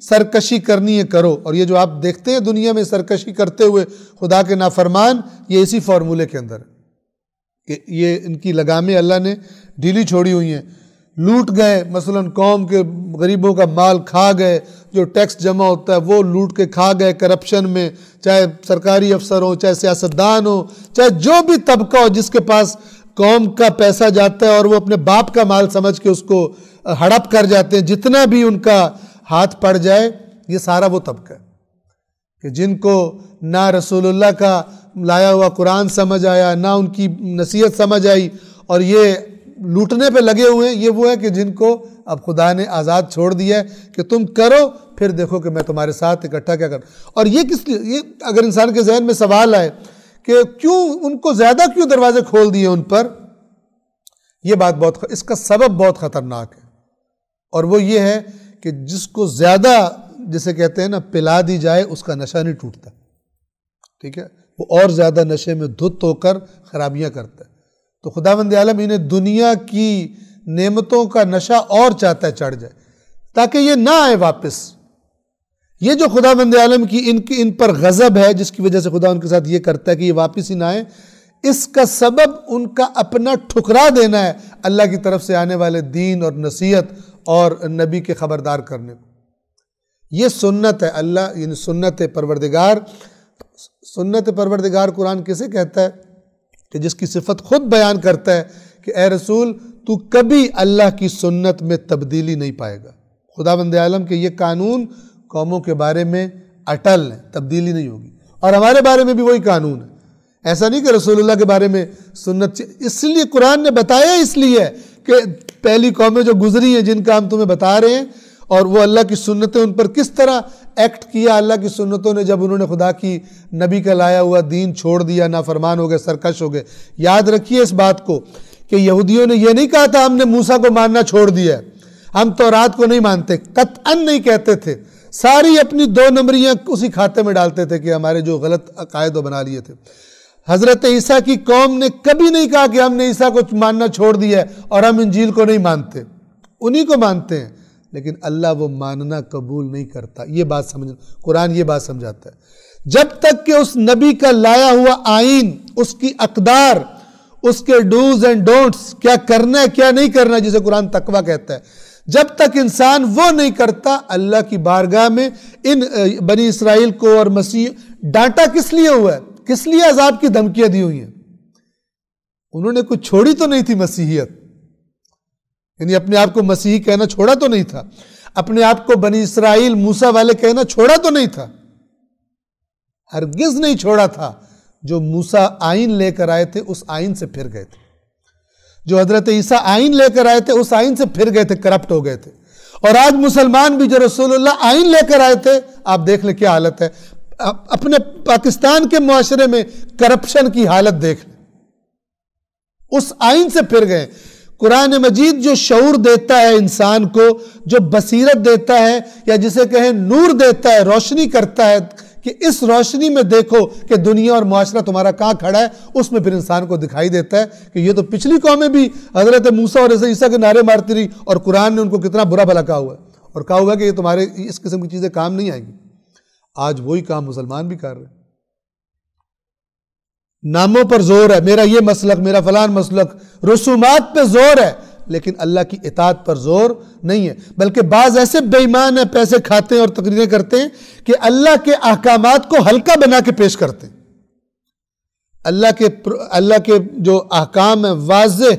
سرکشی کرنی ہے کرو۔ اور یہ جو آپ دیکھتے ہیں دنیا میں سرکشی کرتے ہوئے خدا کے نافرمان، یہ اسی فارمولے کے اندر ہے کہ یہ ان کی لگامیں اللہ نے ڈھیلی چھوڑی ہوئی ہیں۔ لوٹ گئے، مثلا قوم کے غریبوں کا مال کھا گئے، جو ٹیکس جمع ہوتا ہے وہ لوٹ کے کھا گئے کرپشن میں، چاہے سرکاری افسر ہوں، چاہے سیاستدان ہوں، چاہے جو بھی طبقہ ہو جس کے پاس قوم کا پیسہ جاتا ہے اور وہ اپنے باپ کا مال سمجھ کے اس کو ہڑپ کر جاتے ہیں، جتنا بھی ان کا ہاتھ پڑ جائے، یہ سارا وہ طبقہ ہے کہ جن کو نہ رسول اللہ کا لایا ہوا قرآن سمجھ آیا، نہ ان کی نصیحت سمجھ آئی، اور یہ لوٹنے پہ لگے ہوئے ہیں۔ یہ وہ ہے کہ جن کو اب خدا نے آزاد چھوڑ دیا ہے کہ تم کرو، پھر دیکھو کہ میں تمہارے ساتھ اکٹھا کیا کروں۔ اور یہ کس لیے، یہ اگر انسان کے ذہن میں سوال آئے کہ کیوں ان کو زیادہ کیوں دروازے کھول دیے ان پر، یہ بات اس کا سبب بہت خطرناک ہے، اور وہ یہ ہے کہ جس کو زیادہ، جسے کہتے ہیں نا، پلا دی جائے اس کا نشہ نہیں ٹوٹتا، ٹھیک ہے؟ وہ اور زیادہ نشے میں دھت ہو کر خرابیاں کرتا ہے۔ تو خداوند عالم انہیں دنیا کی نعمتوں کا نشہ اور چاہتا ہے چڑھ جائے تاکہ یہ نہ آئے واپس۔ یہ جو خداوند عالم کی ان پر غضب ہے، جس کی وجہ سے خدا ان کے ساتھ یہ کرتا ہے کہ یہ واپس ہی نہ آئے، اس کا سبب ان کا اپنا ٹھکرا دینا ہے اللہ کی طرف سے آنے والے دین اور نصیحت اور نبی کے خبردار کرنے کو۔ یہ سنت ہے اللہ، یعنی سنت پروردگار۔ سنت پروردگار قرآن کسے کہتا ہے؟ کہ جس کی صفت خود بیان کرتا ہے کہ اے رسول تو کبھی اللہ کی سنت میں تبدیلی نہیں پائے گا۔ خداوند عالم کے یہ قانون قوموں کے بارے میں اٹل ہے، تبدیلی نہیں ہوگی، اور ہمارے بارے میں بھی وہی قانون ہے۔ ایسا نہیں کہ رسول اللہ کے بارے میں سنت، اس لیے قرآن نے بتایا اس لیے کہ پہلی قومیں جو گزری ہیں جن کا ہم تمہیں بتا رہے ہیں، اور وہ اللہ کی سنتیں ان پر کس طرح ایکٹ کیا اللہ کی سنتوں نے جب انہوں نے خدا کی نبی کا لایا ہوا دین چھوڑ دیا، نافرمان ہو گئے، سرکش ہو گئے۔ یاد رکھیے اس بات کو کہ یہودیوں نے یہ نہیں کہا تھا ہم نے موسیٰ کو ماننا چھوڑ دیا ہے، ہم تورات کو نہیں مانتے، قطعاً نہیں کہتے تھے، ساری اپنی 2 نمبریاں اسی کھاتے میں ڈالتے تھے کہ ہمارے جو غلط عقائد و بنا لیے تھے۔ حضرت عیسیٰ کی قوم نے کبھی نہیں کہا کہ ہم نے عیسیٰ کو ماننا چھوڑ دیا ہے اور ہم انجیل کو نہیں مانتے، انہی کو مانتے ہیں، لیکن اللہ وہ ماننا قبول نہیں کرتا۔ یہ بات سمجھ، قرآن یہ بات سمجھاتا ہے جب تک کہ اس نبی کا لایا ہوا آئین، اس کی اقدار، اس کے ڈوز اینڈ ڈونٹس، کیا کرنا ہے کیا نہیں کرنا، جسے قرآن تقویٰ کہتا ہے، جب تک انسان وہ نہیں کرتا، اللہ کی بارگاہ میں ان بنی اسرائیل کو اور مسیح ڈانٹا کس لیے ہوا ہے، کس لیے عذاب کی دھمکیاں دی ہوئی ہیں؟ انہوں نے کچھ چھوڑی تو نہیں تھی مسیحیت، یعنی اپنے آپ کو مسیحی کہنا چھوڑا تو نہیں تھا، اپنے آپ کو بنی اسرائیل موسیٰ والے کہنا چھوڑا تو نہیں تھا، ہرگز نہیں چھوڑا تھا۔ جو موسیٰ آئین لے کر آئے تھے اس آئین سے پھر گئے تھے، جو حضرت عیسیٰ آئین لے کر آئے تھے اس آئین سے پھر گئے تھے، کرپٹ ہو گئے تھے۔ اور آج مسلمان بھی جو رسول اللہ آئین لے کر آئے تھے، آپ دیکھ لیں کیا حالت ہے، اپنے پاکستان کے معاشرے میں کرپشن کی حالت دیکھ لیں، اس آئین سے پھر گئے۔ قرآن مجید جو شعور دیتا ہے انسان کو، جو بصیرت دیتا ہے، یا جسے کہیں نور دیتا ہے، روشنی کرتا ہے کہ اس روشنی میں دیکھو کہ دنیا اور معاشرہ تمہارا کہاں کھڑا ہے، اس میں پھر انسان کو دکھائی دیتا ہے کہ یہ تو پچھلی قومیں بھی حضرت موسیٰ اور عیسیٰ کے نعرے مارتی رہی، اور قرآن نے ان کو کتنا برا بھلا کہا ہوا ہے، اور کہا ہوا ہے کہ یہ تمہارے اس قسم کی چیزیں کام نہیں آئیں گی۔ آج وہی کام مسلمان بھی کر رہے ہیں، ناموں پر زور ہے، میرا یہ مسلک، میرا فلان مسلک، رسومات پہ زور ہے، لیکن اللہ کی اطاعت پر زور نہیں ہے۔ بلکہ بعض ایسے بے ایمان ہیں، پیسے کھاتے ہیں اور تقریریں کرتے ہیں کہ اللہ کے احکامات کو ہلکا بنا کے پیش کرتے ہیں۔ اللہ کے جو احکام ہیں واضح،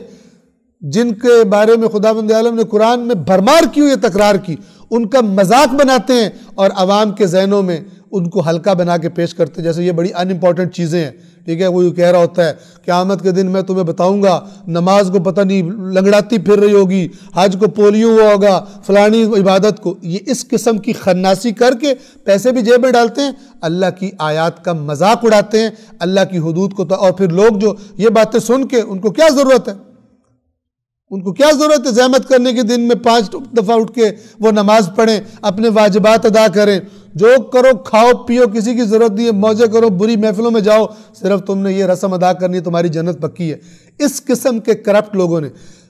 جن کے بارے میں خداوند عالم نے قرآن میں بھرمار کی ہوئی تکرار کی، ان کا مذاق بناتے ہیں اور عوام کے ذہنوں میں ان کو ہلکا بنا کے پیش کرتے ہیں، جیسے یہ بڑی ان امپورٹنٹ چیزیں ہیں۔ ٹھیک ہے، وہ یہ کہہ رہا ہوتا ہے قیامت کے دن میں تمہیں بتاؤں گا، نماز کو پتہ نہیں لنگڑاتی پھر رہی ہوگی، حج کو پولیو ہوا ہوگا، فلانی عبادت کو، یہ اس قسم کی خناسی کر کے پیسے بھی جیب میں ڈالتے ہیں، اللہ کی آیات کا مذاق اڑاتے ہیں، اللہ کی حدود کو، اور پھر لوگ جو یہ باتیں سن کے ان کو کیا ضرورت ہے، ان کو کیا ضرورت ہے زحمت کرنے کے دن میں 5 دفعہ اٹھ کے وہ نماز پڑھیں، اپنے واجبات ادا کریں، جو کرو کھاؤ پیو، کسی کی ضرورت نہیں ہے، موجے کرو، بری محفلوں میں جاؤ، صرف تم نے یہ رسم ادا کرنی ہے، تمہاری جنت پکی ہے۔ اس قسم کے کرپٹ لوگوں نے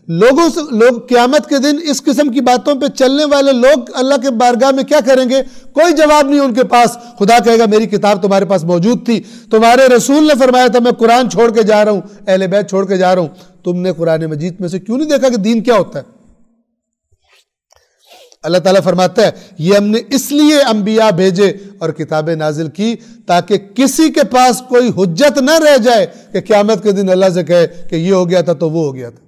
لوگ قیامت کے دن اس قسم کی باتوں پہ چلنے والے لوگ اللہ کے بارگاہ میں کیا کریں گے؟ کوئی جواب نہیں ان کے پاس۔ خدا کہے گا میری کتاب تمہارے پاس موجود تھی، تمہارے رسول نے فرمایا تھا میں قرآن چھوڑ کے جا رہا ہوں، اہل بیت چھوڑ کے جا رہا ہوں، تم نے قرآن مجید میں سے کیوں نہیں دیکھا کہ دین کیا ہوتا ہے؟ اللہ تعالیٰ فرماتا ہے یہ ہم نے اس لیے انبیاء بھیجے اور کتابیں نازل کی تاکہ کسی کے پاس کوئی حجت نہ رہ جائے کہ قیامت کے دن اللہ سے کہے کہ یہ ہو گیا تھا تو وہ ہو گیا تھا۔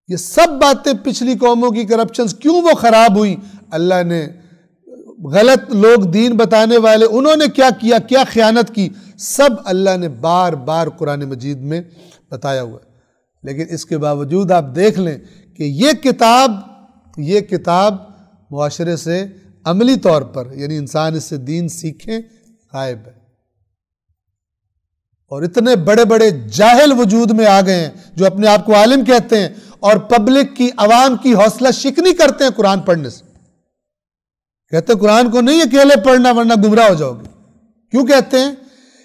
یہ سب باتیں پچھلی قوموں کی کرپشنز کیوں وہ خراب ہوئی؟ اللہ نے غلط لوگ دین بتانے والے انہوں نے کیا کیا، کیا خیانت کی، سب اللہ نے بار بار قرآن مجید میں بتایا ہوا ہے۔ لیکن اس کے باوجود آپ دیکھ لیں کہ یہ کتاب معاشرے سے عملی طور پر، یعنی انسان اس سے دین سیکھیں، غائب ہے۔ اور اتنے بڑے بڑے جاہل وجود میں آ گئے ہیں جو اپنے آپ کو عالم کہتے ہیں اور پبلک کی، عوام کی حوصلہ شکنی کرتے ہیں قرآن پڑھنے سے۔ کہتے ہیں قرآن کو نہیں اکیلے پڑھنا ورنہ گمراہ ہو جاؤ گے۔ کیوں کہتے ہیں؟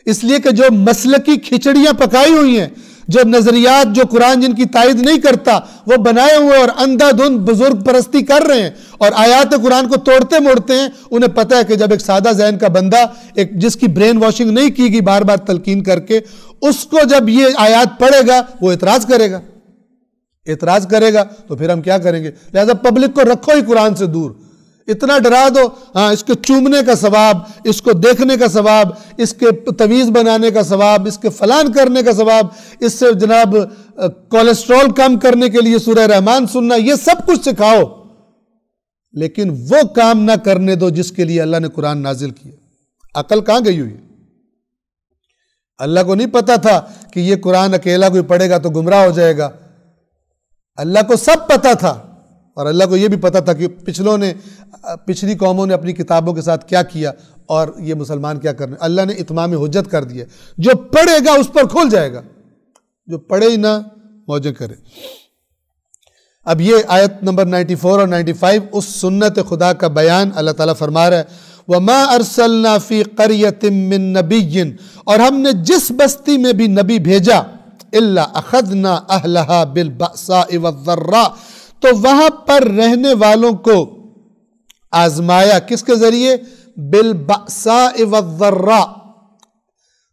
اس لیے کہ جو مسلکی کھچڑیاں پکائی ہوئی ہیں، جو نظریات جو قرآن جن کی تائید نہیں کرتا وہ بنائے ہوئے اور اندھا دھند بزرگ پرستی کر رہے ہیں اور آیات قرآن کو توڑتے موڑتے ہیں، انہیں پتہ ہے کہ جب ایک سادہ ذہن کا بندہ ایک جس کی برین واشنگ نہیں کی گئی بار بار تلقین کر کے، اس کو جب یہ آیات پڑھے گا وہ اعتراض کرے گا تو پھر ہم کیا کریں گے؟ لہذا پبلک کو رکھو ہی قرآن سے دور، اتنا ڈرا دو، ہاں اس کے چومنے کا ثواب، اس کو دیکھنے کا ثواب، اس کے تویز بنانے کا ثواب، اس کے فلان کرنے کا ثواب، اس سے جناب کولیسٹرول کم کرنے کے لیے سورہ رحمان سننا، یہ سب کچھ سکھاؤ، لیکن وہ کام نہ کرنے دو جس کے لیے اللہ نے قرآن نازل کیا۔ عقل کہاں گئی ہوئی؟ اللہ کو نہیں پتا تھا کہ یہ قرآن اکیلا کوئی پڑھے گا تو گمراہ ہو جائے گا، اللہ کو سب پتا تھا، اور اللہ کو یہ بھی پتا تھا کہ پچھلی قوموں نے اپنی کتابوں کے ساتھ کیا کیا اور یہ مسلمان کیا کرنے۔ اللہ نے اتمام حجت کر دیا، جو پڑھے گا اس پر کھل جائے گا، جو پڑھے ہی نہ موجیں کرے۔ اب یہ آیت نمبر 94 اور 95 اس سنت خدا کا بیان، اللہ تعالیٰ فرما رہا ہے وَمَا أَرْسَلْنَا فِي قَرْيَةٍ مِّن نَبِيٍّ، اور ہم نے جس بستی میں بھی نبی بھیجا إِلَّا أَخَذْنَا أَهْلَهَا بِالْبَأْسَاءِ وَالضَّرَّاءِ، تو وہاں پر رہنے والوں کو آزمایا، کس کے ذریعے؟ بالبأساء والضراء،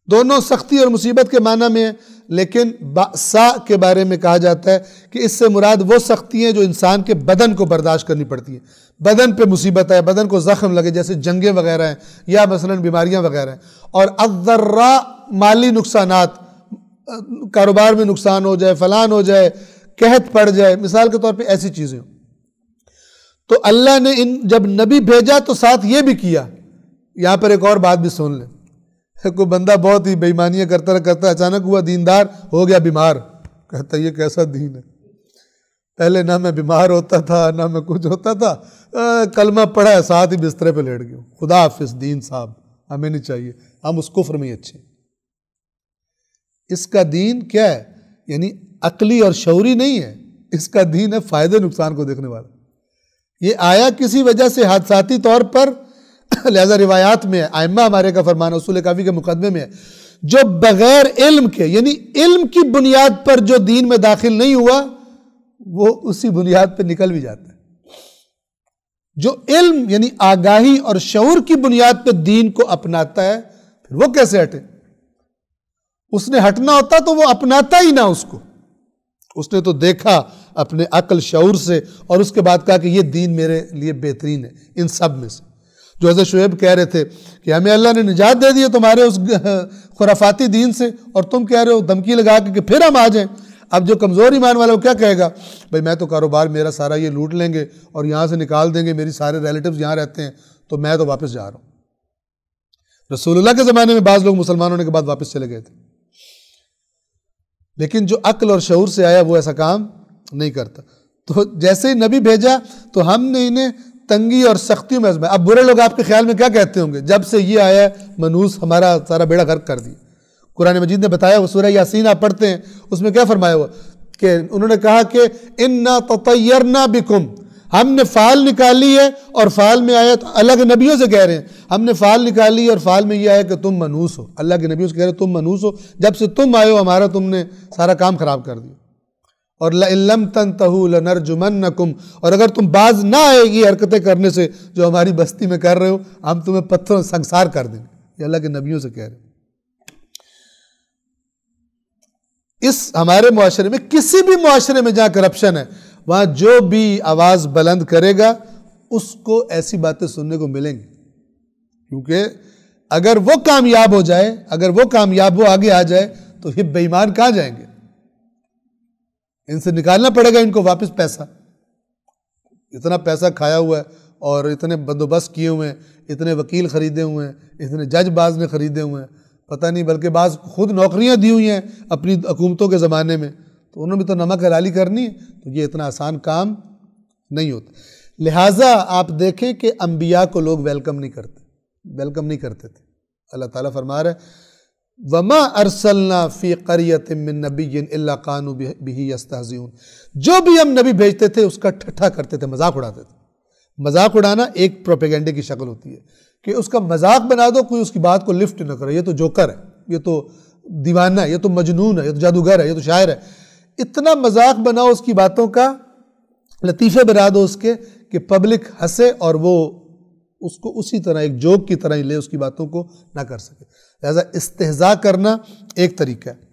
دونوں سختی اور مصیبت کے معنی میں ہے، لیکن بأساء کے بارے میں کہا جاتا ہے کہ اس سے مراد وہ سختی ہیں جو انسان کے بدن کو برداشت کرنی پڑتی ہیں، بدن پہ مصیبت ہے، بدن کو زخم لگے، جیسے جنگیں وغیرہ ہیں یا مثلا بیماریاں وغیرہ ہیں، اور الضراء مالی نقصانات، کاروبار میں نقصان ہو جائے، فلان ہو جائے، قحط پڑ جائے، مثال کے طور پہ ایسی چیزیں۔ تو اللہ نے جب نبی بھیجا تو ساتھ یہ بھی کیا۔ یہاں پر ایک اور بات بھی سن لیں، کوئی بندہ بہت ہی بے ایمانیاں کرتا اچانک ہوا دیندار، ہو گیا بیمار، کہتا یہ کیسا دین ہے، پہلے نہ میں بیمار ہوتا تھا نہ میں کچھ ہوتا تھا، کلمہ پڑھا ہے ساتھ ہی بسترے پہ لیٹ گیا، خدا حافظ دین صاحب، ہمیں نہیں چاہیے، ہم اس کفر میں ہی اچھے۔ اس کا دین کیا ہے؟ یعنی عقلی اور شعوری نہیں ہے، اس کا دین ہے فائدے نقصان کو دیکھنے والا۔ یہ آیا کسی وجہ سے حادثاتی طور پر، لہذا روایات میں ہے، ائمہ ہمارے کا فرمان اصول کافی کے مقدمے میں ہے، جو بغیر علم کے یعنی علم کی بنیاد پر جو دین میں داخل نہیں ہوا وہ اسی بنیاد پہ نکل بھی جاتا ہے۔ جو علم یعنی آگاہی اور شعور کی بنیاد پہ دین کو اپناتا ہے، پھر وہ کیسے ہٹے؟ اس نے ہٹنا ہوتا تو وہ اپناتا ہی نہ اس کو، اس نے تو دیکھا اپنے عقل شعور سے اور اس کے بعد کہا کہ یہ دین میرے لیے بہترین ہے ان سب میں سے۔ جو حضرت شعیب کہہ رہے تھے کہ ہمیں اللہ نے نجات دے دی ہے تمہارے اس خرافاتی دین سے، اور تم کہہ رہے ہو دھمکی لگا کے کہ پھر ہم آ جائیں۔ اب جو کمزور ایمان والا وہ کیا کہے گا؟ بھئی میں تو کاروبار میرا سارا یہ لوٹ لیں گے اور یہاں سے نکال دیں گے، میری سارے ریلیٹیوز یہاں رہتے ہیں تو میں تو واپس جا رہا ہوں۔ رسول اللہ کے زمانے میں بعض لوگ مسلمان ہونے کے بعد واپس چلے گئے تھے، لیکن جو عقل اور شعور سے آیا وہ ایسا کام نہیں کرتا۔ تو جیسے ہی نبی بھیجا تو ہم نے انہیں تنگی اور سختیوں میں آزمایا۔ اب برے لوگ آپ کے خیال میں کیا کہتے ہوں گے؟ جب سے یہ آیا منوس ہمارا سارا بیڑا غرق کر دیا۔ قرآن مجید نے بتایا، وہ سورہ یاسین آپ پڑھتے ہیں، اس میں کیا فرمایا ہوا کہ انہوں نے کہا کہ اِنَّا تَطَيَّرْنَا بِكُمْ، ہم نے فعال نکالی ہے، اور فعال میں آیا تو اللہ کے نبیوں سے کہہ رہے ہیں ہم نے فعال نکالی ہے، اور فعال میں یہ آیا کہ تم منوس ہو، اللہ کے نبیوں سے کہہ رہے ہیں تم منوس ہو، جب سے تم آئے ہو ہمارا تم نے سارا کام خراب کر دیا۔ اور لَإِن لَمْ تَنْتَهُوا لَنَرْجُمَنَّكُمْ، اور اگر تم باز نہ آئے گی حرکتیں کرنے سے جو ہماری بستی میں کر رہے ہو، ہم تمہیں پتھروں سنگسار کر دیں گے۔ یہ اللہ کے نبیوں سے کہہ رہے ہیں۔ اس ہمارے معاشرے میں، کسی بھی معاشرے میں جہاں کرپشن ہے، وہاں جو بھی آواز بلند کرے گا اس کو ایسی باتیں سننے کو ملیں گی، کیونکہ اگر وہ کامیاب ہو جائے، اگر وہ کامیاب ہو آگے آ جائے تو یہ بے ایمان کہاں جائیں گے؟ ان سے نکالنا پڑے گا ان کو واپس پیسہ، اتنا پیسہ کھایا ہوا ہے اور اتنے بندوبست کیے ہوئے ہیں، اتنے وکیل خریدے ہوئے ہیں، اتنے جج باز نے خریدے ہوئے ہیں، پتہ نہیں بلکہ بعض خود نوکریاں دی ہوئی ہیں اپنی حکومتوں کے زمانے میں، تو انہوں نے بھی تو نمک حلالی کرنی ہے، تو یہ اتنا آسان کام نہیں ہوتا۔ لہٰذا آپ دیکھیں کہ انبیاء کو لوگ ویلکم نہیں کرتے تھے۔ اللہ تعالیٰ فرما رہا ہے وَمَا أَرْسَلْنَا فِي قَرْيَةٍ مِّن نَبِيٍّ إِلَّا كَانُوا بِهِ يَسْتَهْزِئُونَ، جو بھی ہم نبی بھیجتے تھے اس کا ٹھٹھا کرتے تھے، مذاق اڑاتے تھے۔ مذاق اڑانا ایک پروپیگنڈے کی شکل ہوتی ہے کہ اس کا مذاق بنا دو، کوئی اس کی بات کو لفٹ نہ کرے، یہ تو جوکر ہے، یہ تو دیوانہ ہے، یہ تو مجنون ہے، یہ تو جادوگر ہے، یہ تو شاعر ہے. اتنا مذاق بناؤ اس کی باتوں کا، لطیفے بنا دو اس کے کہ پبلک ہنسے اور وہ اس کو اسی طرح ایک جوک کی طرح ہی لے، اس کی باتوں کو نہ کر سکے. لہذا استہزاء کرنا ایک طریقہ ہے.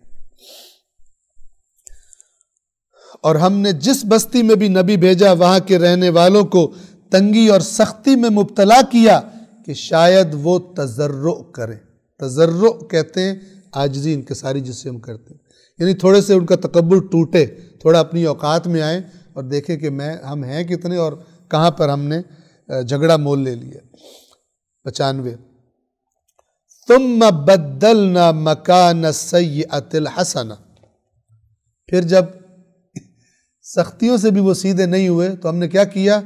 اور ہم نے جس بستی میں بھی نبی بھیجا وہاں کے رہنے والوں کو تنگی اور سختی میں مبتلا کیا کہ شاید وہ تضرع کریں. تضرع کہتے ہیں عاجزی انکساری جس سے ہم کرتے ہیں، یعنی تھوڑے سے ان کا تکبر ٹوٹے، تھوڑا اپنی اوقات میں آئیں اور دیکھیں کہ ہم ہیں کتنے اور کہاں پر ہم نے جھگڑا مول لے لیا. 95 ثم بدلنا مکان السیئۃ الحسنہ، پھر جب سختیوں سے بھی وہ سیدھے نہیں ہوئے تو ہم نے کیا کیا؟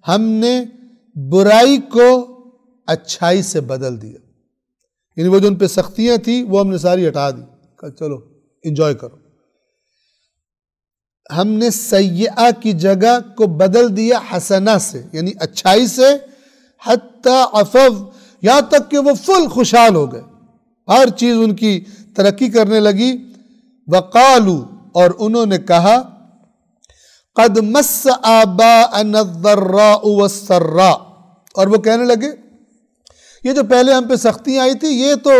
ہم نے برائی کو اچھائی سے بدل دیا. یعنی وہ جو ان پہ سختیاں تھیں وہ ہم نے ساری ہٹا دی، کہ چلو انجوائے کرو. ہم نے سیئہ کی جگہ کو بدل دیا حسنہ سے، یعنی اچھائی سے. حتی عفو، یہاں تک کہ وہ فل خوشحال ہو گئے، ہر چیز ان کی ترقی کرنے لگی. وقالو، اور انہوں نے کہا قد مس آباءنا الضراء والسراء، اور وہ کہنے لگے یہ جو پہلے ہم پہ سختیاں آئی تھی یہ تو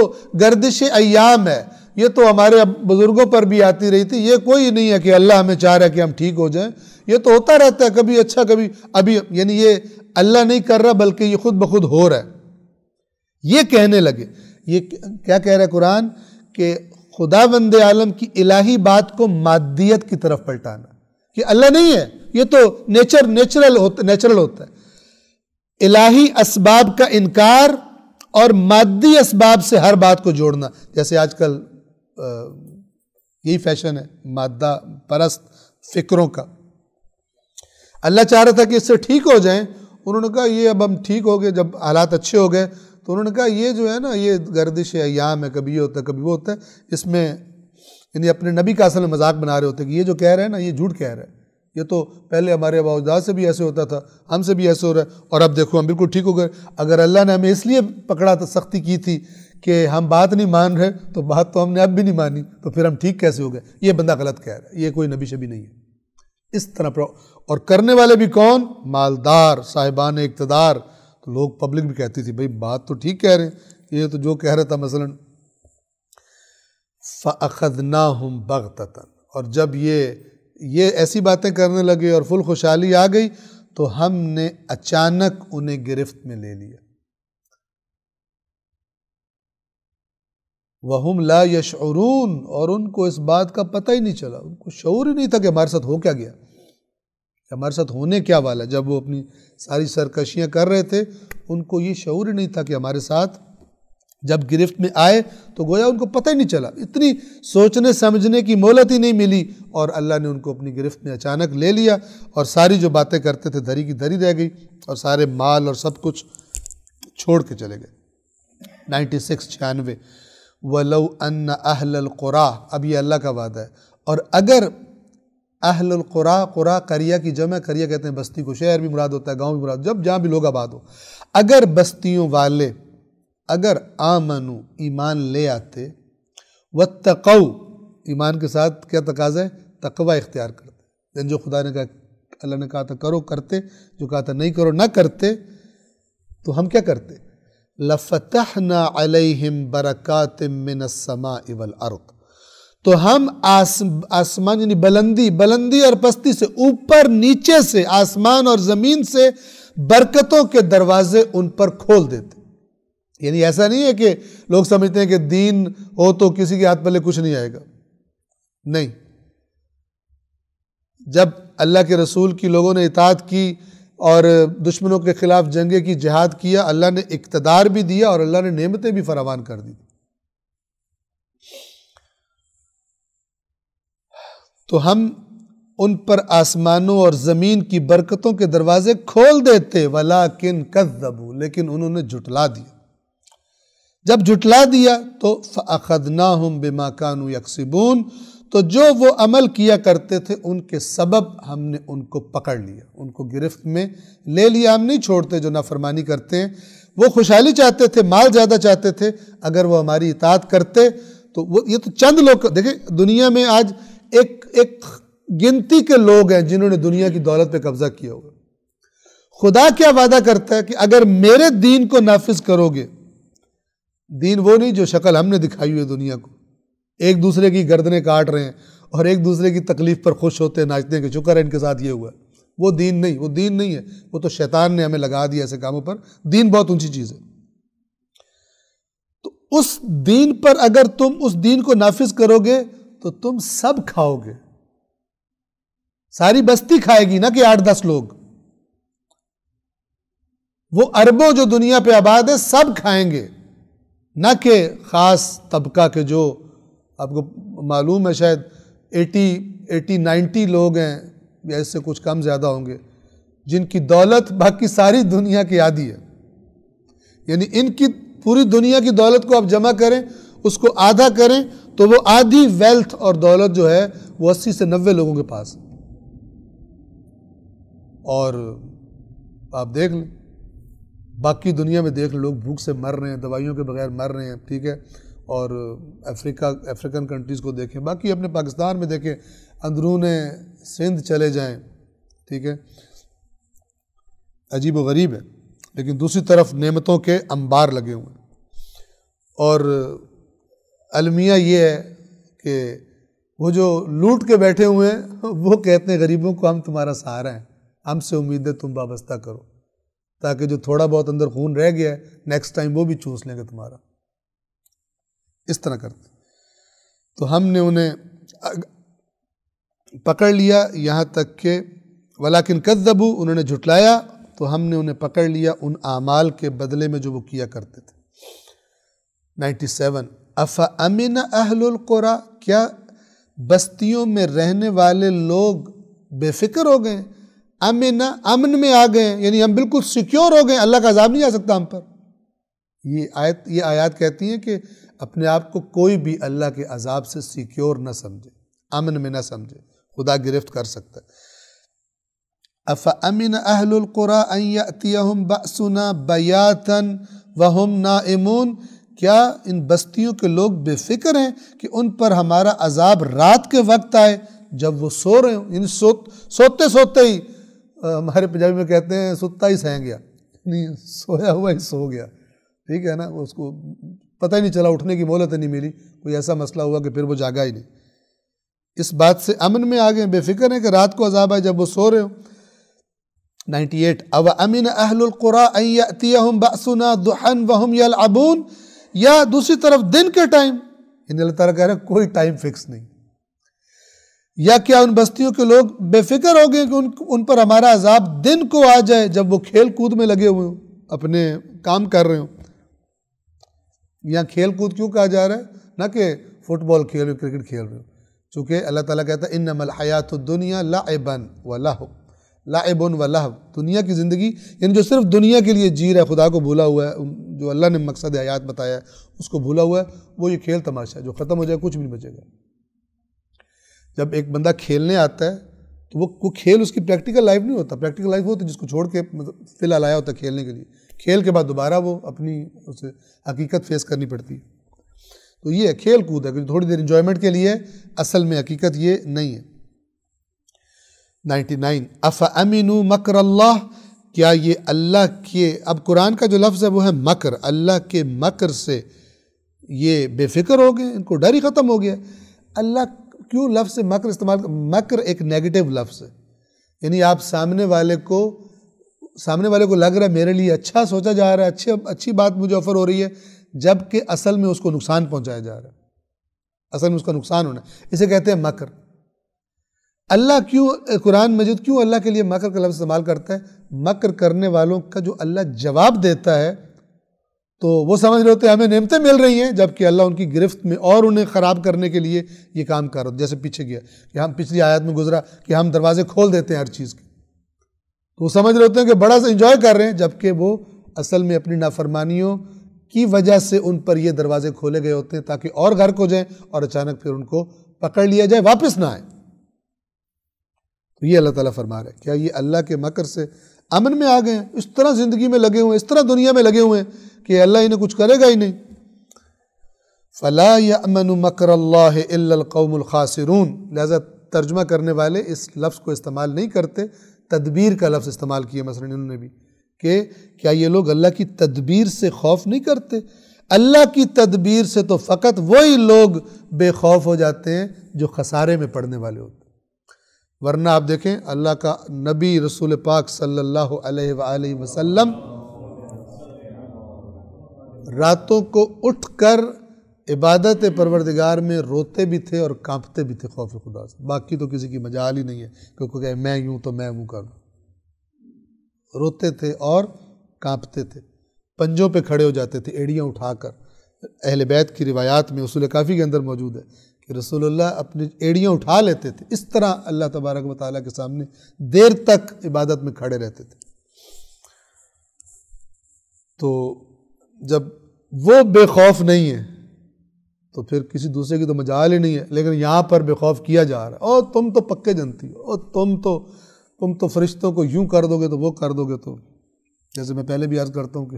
گردش ایام ہے، یہ تو ہمارے بزرگوں پر بھی آتی رہی تھی، یہ کوئی نہیں ہے کہ اللہ ہمیں چاہ رہا ہے کہ ہم ٹھیک ہو جائیں، یہ تو ہوتا رہتا ہے، کبھی اچھا کبھی ابھی، یعنی یہ اللہ نہیں کر رہا بلکہ یہ خود بخود ہو رہا ہے. یہ کہنے لگے. یہ کیا کہہ رہا ہے قرآن؟ کہ خداوند عالم کی الہی بات کو مادیت کی طرف پلٹانا، کہ اللہ نہیں ہے، یہ تو نیچرل ہوتا ہے. الہی اسباب کا انکار اور مادی اسباب سے ہر بات کو جوڑنا، جیسے آج کل یہی فیشن ہے مادہ پرست فکروں کا. اللہ چاہ رہا تھا کہ اس سے ٹھیک ہو جائیں، انہوں نے کہا یہ اب ہم ٹھیک ہو گئے، جب حالات اچھے ہو گئے تو انہوں نے کہا یہ جو ہے نا یہ گردش ایام ہے، کبھی یہ ہوتا ہے کبھی وہ ہوتا ہے. اس میں یعنی اپنے نبی کا اصل مذاق بنا رہے ہوتے ہیں کہ یہ جو کہہ رہے ہیں نا یہ جھوٹ کہہ رہے ہیں، یہ تو پہلے ہمارے آباء و اجداد سے بھی ایسے ہوتا تھا، ہم سے بھی ایسے ہو رہا ہے، اور اب دیکھو ہم بالکل ٹھیک ہو گئے. اگر اللہ نے ہمیں اس لیے پکڑا تھا، سختی کی تھی کہ ہم بات نہیں مان رہے، تو بات تو ہم نے اب بھی نہیں مانی، تو پھر ہم ٹھیک کیسے ہو گئے؟ یہ بندہ غلط کہہ رہا ہے، یہ کوئی نبی شبی نہیں ہے. اس طرح پر اور کرنے والے بھی کون؟ مالدار، صاحبان اقتدار. تو لوگ پبلک بھی کہتی تھی بھئی بات تو ٹھیک کہہ رہے ہیں، یہ تو جو کہہ رہا تھا مثلا. فَأَخَذْنَاهُمْ بَغْتَةً، اور جب یہ ایسی باتیں کرنے لگے اور فل خوشحالی آ گئی تو ہم نے اچانک انہیں گرفت میں لے لیا. وَهُمْ لَا يَشْعُرُونَ، اور ان کو اس بات کا پتہ ہی نہیں چلا، ان کو شعور ہی نہیں تھا کہ ہمارے ساتھ ہو کیا گیا، ہمارے ساتھ ہونے کیا والا. جب وہ اپنی ساری سرکشیاں کر رہے تھے ان کو یہ شعور ہی نہیں تھا کہ ہمارے ساتھ جب گرفت میں آئے تو گویا ان کو پتہ ہی نہیں چلا، اتنی سوچنے سمجھنے کی مہلت ہی نہیں ملی، اور اللہ نے ان کو اپنی گرفت میں اچانک لے لیا، اور ساری جو باتیں کرتے تھے دھری کی دھری رہ گئی، اور سارے مال اور سب کچھ چھوڑ کے چلے گئے. 96 وَلَوْ أَنَّ أَهْلَ الْقُرَىٰ، اب یہ اللہ کا وعدہ ہے. اور اگر اہل القرا، قرا قریہ کی جمع، قریہ کہتے ہیں بستی کو، شہر بھی مراد ہوتا ہے، گاؤں بھی مراد، جب جہاں بھی لوگ آباد ہو. اگر بستیوں والے اگر آمنو ایمان لے آتے، واتقوا ایمان کے ساتھ کیا تقاضا ہے؟ تقوی اختیار کرتے. یعنی جو خدا نے کہا، اللہ نے کہا تھا کرو کرتے، جو کہا تھا نہیں کرو نہ کرتے، تو ہم کیا کرتے؟ لَفَتَحْنَا عَلَيْهِمْ بَرَكَاتٍ مِّنَ السَّمَاءِ وَالْأَرْضِ، تو ہم آسمان یعنی بلندی اور پستی سے، اوپر نیچے سے، آسمان اور زمین سے برکتوں کے دروازے ان پر کھول دیتے. یعنی ایسا نہیں ہے کہ لوگ سمجھتے ہیں کہ دین ہو تو کسی کے ہاتھ پلے کچھ نہیں آئے گا. نہیں، جب اللہ کے رسول کی لوگوں نے اطاعت کی اور دشمنوں کے خلاف جنگیں کی، جہاد کیا، اللہ نے اقتدار بھی دیا اور اللہ نے نعمتیں بھی فراوان کر دی. تو ہم ان پر آسمانوں اور زمین کی برکتوں کے دروازے کھول دیتے. وَلَٰكِن كَذَّبُوا، لیکن انہوں نے جھٹلا دیا. جب جھٹلا دیا تو فَأَخَذْنَاهُمْ بِمَا كَانُوا يَكْسِبُونَ، تو جو وہ عمل کیا کرتے تھے ان کے سبب ہم نے ان کو پکڑ لیا، ان کو گرفت میں لے لیا. ہم نہیں چھوڑتے جو نافرمانی کرتے ہیں. وہ خوشحالی چاہتے تھے، مال زیادہ چاہتے تھے، اگر وہ ہماری اطاعت کرتے تو یہ تو چند لوگ، دیکھیں دنیا میں آج ایک گنتی کے لوگ ہیں جنہوں نے دنیا کی دولت پہ قبضہ کیا ہوا۔ خدا کیا وعدہ کرتا ہے کہ اگر میرے دین کو نافذ کرو گے، دین وہ نہیں جو شکل ہم نے دکھائی ہوئی دنیا کو، ایک دوسرے کی گردنیں کاٹ رہے ہیں اور ایک دوسرے کی تکلیف پر خوش ہوتے ہیں، ناچتے ہیں کہ شکر ہے ان کے ساتھ یہ ہوا ہے، وہ دین نہیں، وہ دین نہیں ہے، وہ تو شیطان نے ہمیں لگا دیا ایسے کاموں پر۔ دین بہت اونچی چیز ہے۔ تو اس دین پر اگر تم اس دین کو نافذ کرو گے تو تم سب کھاؤ گے، ساری بستی کھائے گی، نہ کہ 8-10 لوگ، وہ اربوں جو دنیا پہ آباد ہے سب کھائیں گے، نہ کہ خاص طبقہ کے جو آپ کو معلوم ہے شاید 80-90 لوگ ہیں یا اس سے کچھ کم زیادہ ہوں گے جن کی دولت باقی ساری دنیا کی آدھی ہے، یعنی ان کی پوری دنیا کی دولت کو آپ جمع کریں، اس کو آدھا کریں تو وہ آدھی ویلتھ اور دولت جو ہے وہ 80 سے 90 لوگوں کے پاس ہے۔ اور آپ دیکھ لیں باقی دنیا میں، دیکھ لیں لوگ بھوک سے مر رہے ہیں، دوائیوں کے بغیر مر رہے ہیں، ٹھیک ہے، اور افریقن کنٹریز کو دیکھیں، باقی اپنے پاکستان میں دیکھیں، اندرون سندھ چلے جائیں، ٹھیک ہے، عجیب و غریب ہے، لیکن دوسری طرف نعمتوں کے انبار لگے ہوئے ہیں۔ اور المیہ یہ ہے کہ وہ جو لوٹ کے بیٹھے ہوئے ہیں وہ کہتے ہیں غریبوں کو ہم تمہارا سہارا ہیں، ہم سے امیدیں تم وابستہ کرو، تاکہ جو تھوڑا بہت اندر خون رہ گیا ہے نیکسٹ ٹائم وہ بھی چوس لیں گے تمہارا۔ اس طرح کرتے تو ہم نے انہیں پکڑ لیا، یہاں تک کہ ولیکن کذبوا، انہوں نے جھٹلایا، تو ہم نے انہیں پکڑ لیا ان اعمال کے بدلے میں جو وہ کیا کرتے تھے۔ 97 افامن اہل القری، کیا بستیوں میں رہنے والے لوگ بے فکر ہو گئے، امن میں آ گئے، یعنی ہم بالکل سیکیور ہو گئے، اللہ کا عذاب نہیں آ سکتا ہم پر۔ یہ آیات کہتی ہیں کہ اپنے آپ کو کوئی بھی اللہ کے عذاب سے سیکیور نہ سمجھے، امن میں نہ سمجھے، خدا گرفت کر سکتا ہے۔ افامن اہل القری ان یاتیہم بأسنا بیاتا وہم نائمون، کیا ان بستیوں کے لوگ بے فکر ہیں کہ ان پر ہمارا عذاب رات کے وقت آئے جب وہ سو رہے ہوں، یعنی سوتے سوتے ہی، ہمارے پنجابی میں کہتے ہیں ستا ہی سہ گیا، یعنی سویا ہوا ہی سو گیا، ٹھیک ہے نا، اس کو پتہ ہی نہیں چلا، اٹھنے کی مہلت نہیں ملی، کوئی ایسا مسئلہ ہوا کہ پھر وہ جاگا ہی نہیں۔ اس بات سے امن میں آ گئے، بے فکر ہیں کہ رات کو عذاب آئے جب وہ سو رہے ہوں۔ 98 اوامن اہل القری ان یاتیہم بأسنا ضحا وہم یلعبون، یا دوسری طرف دن کے ٹائم، یعنی اللہ تعالیٰ کہہ رہے ہیں کوئی ٹائم فکس نہیں، یا کیا ان بستیوں کے لوگ بے فکر ہو گئے کہ ان پر ہمارا عذاب دن کو آ جائے جب وہ کھیل کود میں لگے ہوئے ہوں، اپنے کام کر رہے ہوں۔ یہاں کھیل کود کیوں کہا جا رہا ہے؟ نہ کہ فٹ بال کھیل رہے ہو، کرکٹ کھیل رہے ہو، چونکہ اللہ تعالیٰ کہتا ہے انما الحیات الدنیا لعب ولہو، لعب ولہو، دنیا کی زندگی، یعنی جو صرف دنیا کے لیے جی رہا ہے، خدا کو بھولا ہوا ہے، جو اللہ نے مقصد حیات بتایا ہے اس کو بھولا ہوا ہے، وہ یہ کھیل تماشا ہے جو ختم ہو جائے کچھ بھی نہیں بچے گا۔ جب ایک بندہ کھیلنے آتا ہے تو وہ کھیل اس کی پریکٹیکل لائف نہیں ہوتا، پریکٹیکل لائف ہوتی ہے جس کو چھوڑ کے فی الحال آیا ہوتا ہے کھیلنے کے لیے، کھیل کے بعد دوبارہ وہ اپنی اسے حقیقت فیس کرنی پڑتی ہے۔ تو یہ کھیل کود ہے کہ تھوڑی دیر انجوائمنٹ کے لیے، اصل میں حقیقت یہ نہیں ہے۔ 99 افامنوا مکر اللہ، کیا یہ اللہ کے، اب قرآن کا جو لفظ ہے وہ ہے مکر، اللہ کے مکر سے یہ بے فکر ہو گئے، ان کو ڈر ہی ختم ہو گیا۔ اللہ کیوں لفظ مکر استعمال، مکر ایک نیگیٹو لفظ ہے، یعنی آپ سامنے والے کو لگ رہا ہے میرے لیے اچھا سوچا جا رہا ہے، اچھی بات مجھے آفر ہو رہی ہے، جبکہ اصل میں اس کو نقصان پہنچایا جا رہا ہے، اصل میں اس کا نقصان ہونا ہے، اسے کہتے ہیں مکر۔ اللہ کیوں قرآن مجید کیوں اللہ کے لیے مکر کا لفظ استعمال کرتا ہے؟ مکر کرنے والوں کا جو اللہ جواب دیتا ہے تو وہ سمجھ رہے ہوتے ہیں ہمیں نعمتیں مل رہی ہیں، جبکہ اللہ ان کی گرفت میں اور انہیں خراب کرنے کے لیے یہ کام کر رہا ہے، جیسے پیچھے گیا کہ ہم پچھلی آیات میں گزرا کہ ہم دروازے کھول دیتے ہیں ہر چیز کے، تو وہ سمجھ رہے ہوتے ہیں کہ بڑا سا انجوائے کر رہے ہیں، جبکہ وہ اصل میں اپنی نافرمانیوں کی وجہ سے ان پر یہ دروازے کھولے گئے ہوتے ہیں تاکہ اور غرق ہو جائیں اور اچانک پھر ان کو پکڑ لیا جائے، واپس نہ آئے۔ تو یہ اللہ تعالیٰ فرما رہے ہیں، کیا یہ اللہ کے مکر سے امن میں آ گئے ہیں، اس طرح زندگی میں لگے ہوئے ہیں، اس طرح دنیا میں لگے ہوئے ہیں کہ اللہ انہیں کچھ کرے گا ہی نہیں۔ فَلَا يَأْمَنُ مَكْرَ اللَّهِ إِلَّا الْقَوْمُ الْخَاسِرُونَ، لہذا ترجمہ کرنے والے اس لفظ کو استعمال نہیں کرتے، تدبیر کا لفظ استعمال کیا مثلا انہوں نے بھی، کہ کیا یہ لوگ اللہ کی تدبیر سے خوف نہیں کرتے؟ اللہ کی تدبیر سے تو فقط وہی لوگ بے خوف ہو جاتے ہیں جو خسارے میں پڑنے والے ہوتے ہیں، ورنہ آپ دیکھیں اللہ کا نبی رسول پاک صلی اللہ علیہ وآلہ وسلم راتوں کو اٹھ کر عبادت پروردگار میں روتے بھی تھے اور کانپتے بھی تھے خوف خدا سے، باقی تو کسی کی مجال ہی نہیں ہے کیونکہ کہ میں یوں تو میں یوں کروں، روتے تھے اور کانپتے تھے، پنجوں پہ کھڑے ہو جاتے تھے ایڑیاں اٹھا کر۔ اہل بیت کی روایات میں اصول کافی کے اندر موجود ہے کہ رسول اللہ اپنی ایڑیاں اٹھا لیتے تھے، اس طرح اللہ تبارک و تعالیٰ کے سامنے دیر تک عبادت میں کھڑے رہتے تھے۔ تو جب وہ بے خوف نہیں ہے تو پھر کسی دوسرے کی تو مجال ہی نہیں ہے، لیکن یہاں پر بے خوف کیا جا رہا ہے، اور تم تو پکے جنتی ہو، اور تم تو فرشتوں کو یوں کر دو گے تو وہ کر دو گے، تو جیسے میں پہلے بھی عرض کرتا ہوں کہ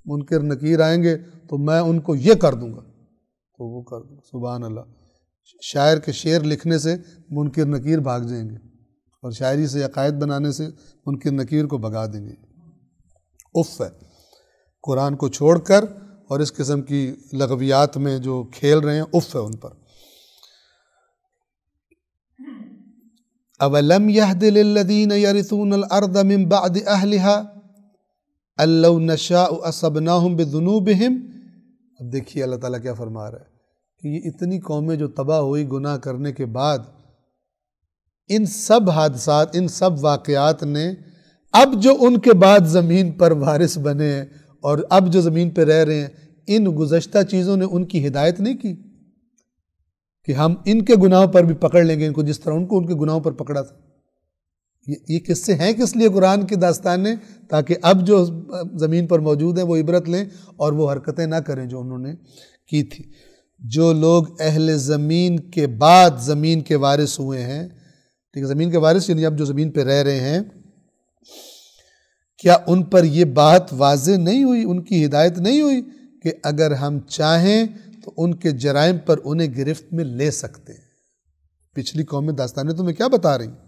منکر نکیر آئیں گے تو میں ان کو یہ کر دوں گا تو وہ کر دوں گا۔ سبحان اللہ، شاعر کے شعر لکھنے سے منکر نکیر بھاگ جائیں گے، اور شاعری سے عقائد بنانے سے منکر نکیر کو بھگا دیں گے۔ اف ہے قرآن کو چھوڑ کر اور اس قسم کی لغویات میں جو کھیل رہے ہیں، اف ہے ان پر۔ اولم یہد للذین یرثون الارض من بعد اہلہا ان لو نشاء اصبناہم بذنوبہم۔ اب دیکھیے اللہ تعالیٰ کیا فرما رہا ہے کہ یہ اتنی قومیں جو تباہ ہوئی گناہ کرنے کے بعد، ان سب حادثات، ان سب واقعات نے اب جو ان کے بعد زمین پر وارث بنے ہیں اور اب جو زمین پہ رہ رہے ہیں، ان گزشتہ چیزوں نے ان کی ہدایت نہیں کی کہ ہم ان کے گناہوں پر بھی پکڑ لیں گے ان کو جس طرح ان کو ان کے گناہوں پر پکڑا تھا۔ یہ قصے ہیں کس لیے قرآن کی داستانیں؟ تاکہ اب جو زمین پر موجود ہیں وہ عبرت لیں اور وہ حرکتیں نہ کریں جو انہوں نے کی تھی۔ جو لوگ اہل زمین کے بعد زمین کے وارث ہوئے ہیں، ٹھیک ہے، زمین کے وارث یعنی اب جو زمین پہ رہ رہے ہیں، کیا ان پر یہ بات واضح نہیں ہوئی، ان کی ہدایت نہیں ہوئی کہ اگر ہم چاہیں تو ان کے جرائم پر انہیں گرفت میں لے سکتے ہیں؟ پچھلی قومیں داستانیں تمہیں کیا بتا رہی ہیں؟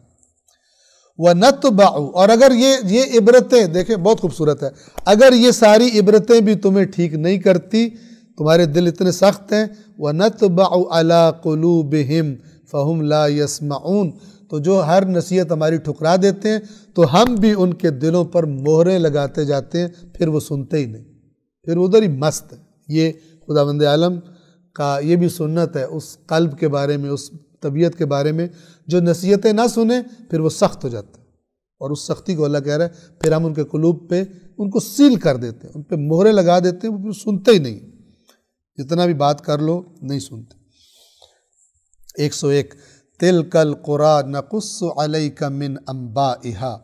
وَنَتْبَعُ، اور اگر یہ عبرتیں دیکھیں بہت خوبصورت ہے، اگر یہ ساری عبرتیں بھی تمہیں ٹھیک نہیں کرتی، تمہارے دل اتنے سخت ہیں، وَنَتْبَعُ عَلَىٰ قُلُوبِهِمْ فَهُمْ لَا يَسْمَعُونَ، تو جو ہر نصیحت ہماری ٹھکرا دیتے ہیں تو ہم بھی ان کے دلوں پر مہریں لگاتے جاتے ہیں، پھر وہ سنتے ہی نہیں، پھر ادھر ہی مست ہے۔ یہ خداوند عالم کا یہ بھی سنت ہے اس قلب کے بارے میں، اس طبیعت کے بارے میں، جو نصیحتیں نہ سنیں پھر وہ سخت ہو جاتا ہے، اور اس سختی کو اللہ کہہ رہا ہے پھر ہم ان کے قلوب پہ ان کو سیل کر دیتے ہیں، ان پہ مہریں لگا دیتے ہیں، وہ پھر سنتے ہی نہیں، جتنا بھی بات کر لو نہیں سنتے۔ 101 تِلْكَ الْقُرَىٰ نَقُصُّ عَلَيْكَ مِنْ أَنْبَائِهَا،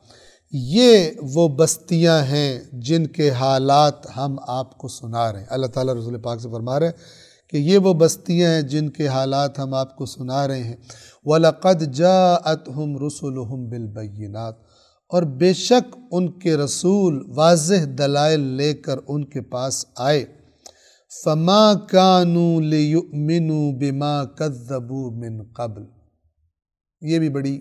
یہ وہ بستیاں ہیں جن کے حالات ہم آپ کو سنا رہے ہیں۔ اللہ تعالیٰ رسول پاک سے فرما رہے ہیں کہ یہ وہ بستیاں ہیں جن کے حالات ہم آپ کو سنا رہے ہیں۔ وَلَقَدْ جَاءَتْهُمْ رُسُلُهُمْ بِالْبَيِّنَاتِ، اور بے شک ان کے رسول واضح دلائل لے کر ان کے پاس آئے۔ فَمَا كَانُوا لِيُؤْمِنُوا بِمَا كَذَّبُوا مِن قَبْلِ، یہ بھی بڑی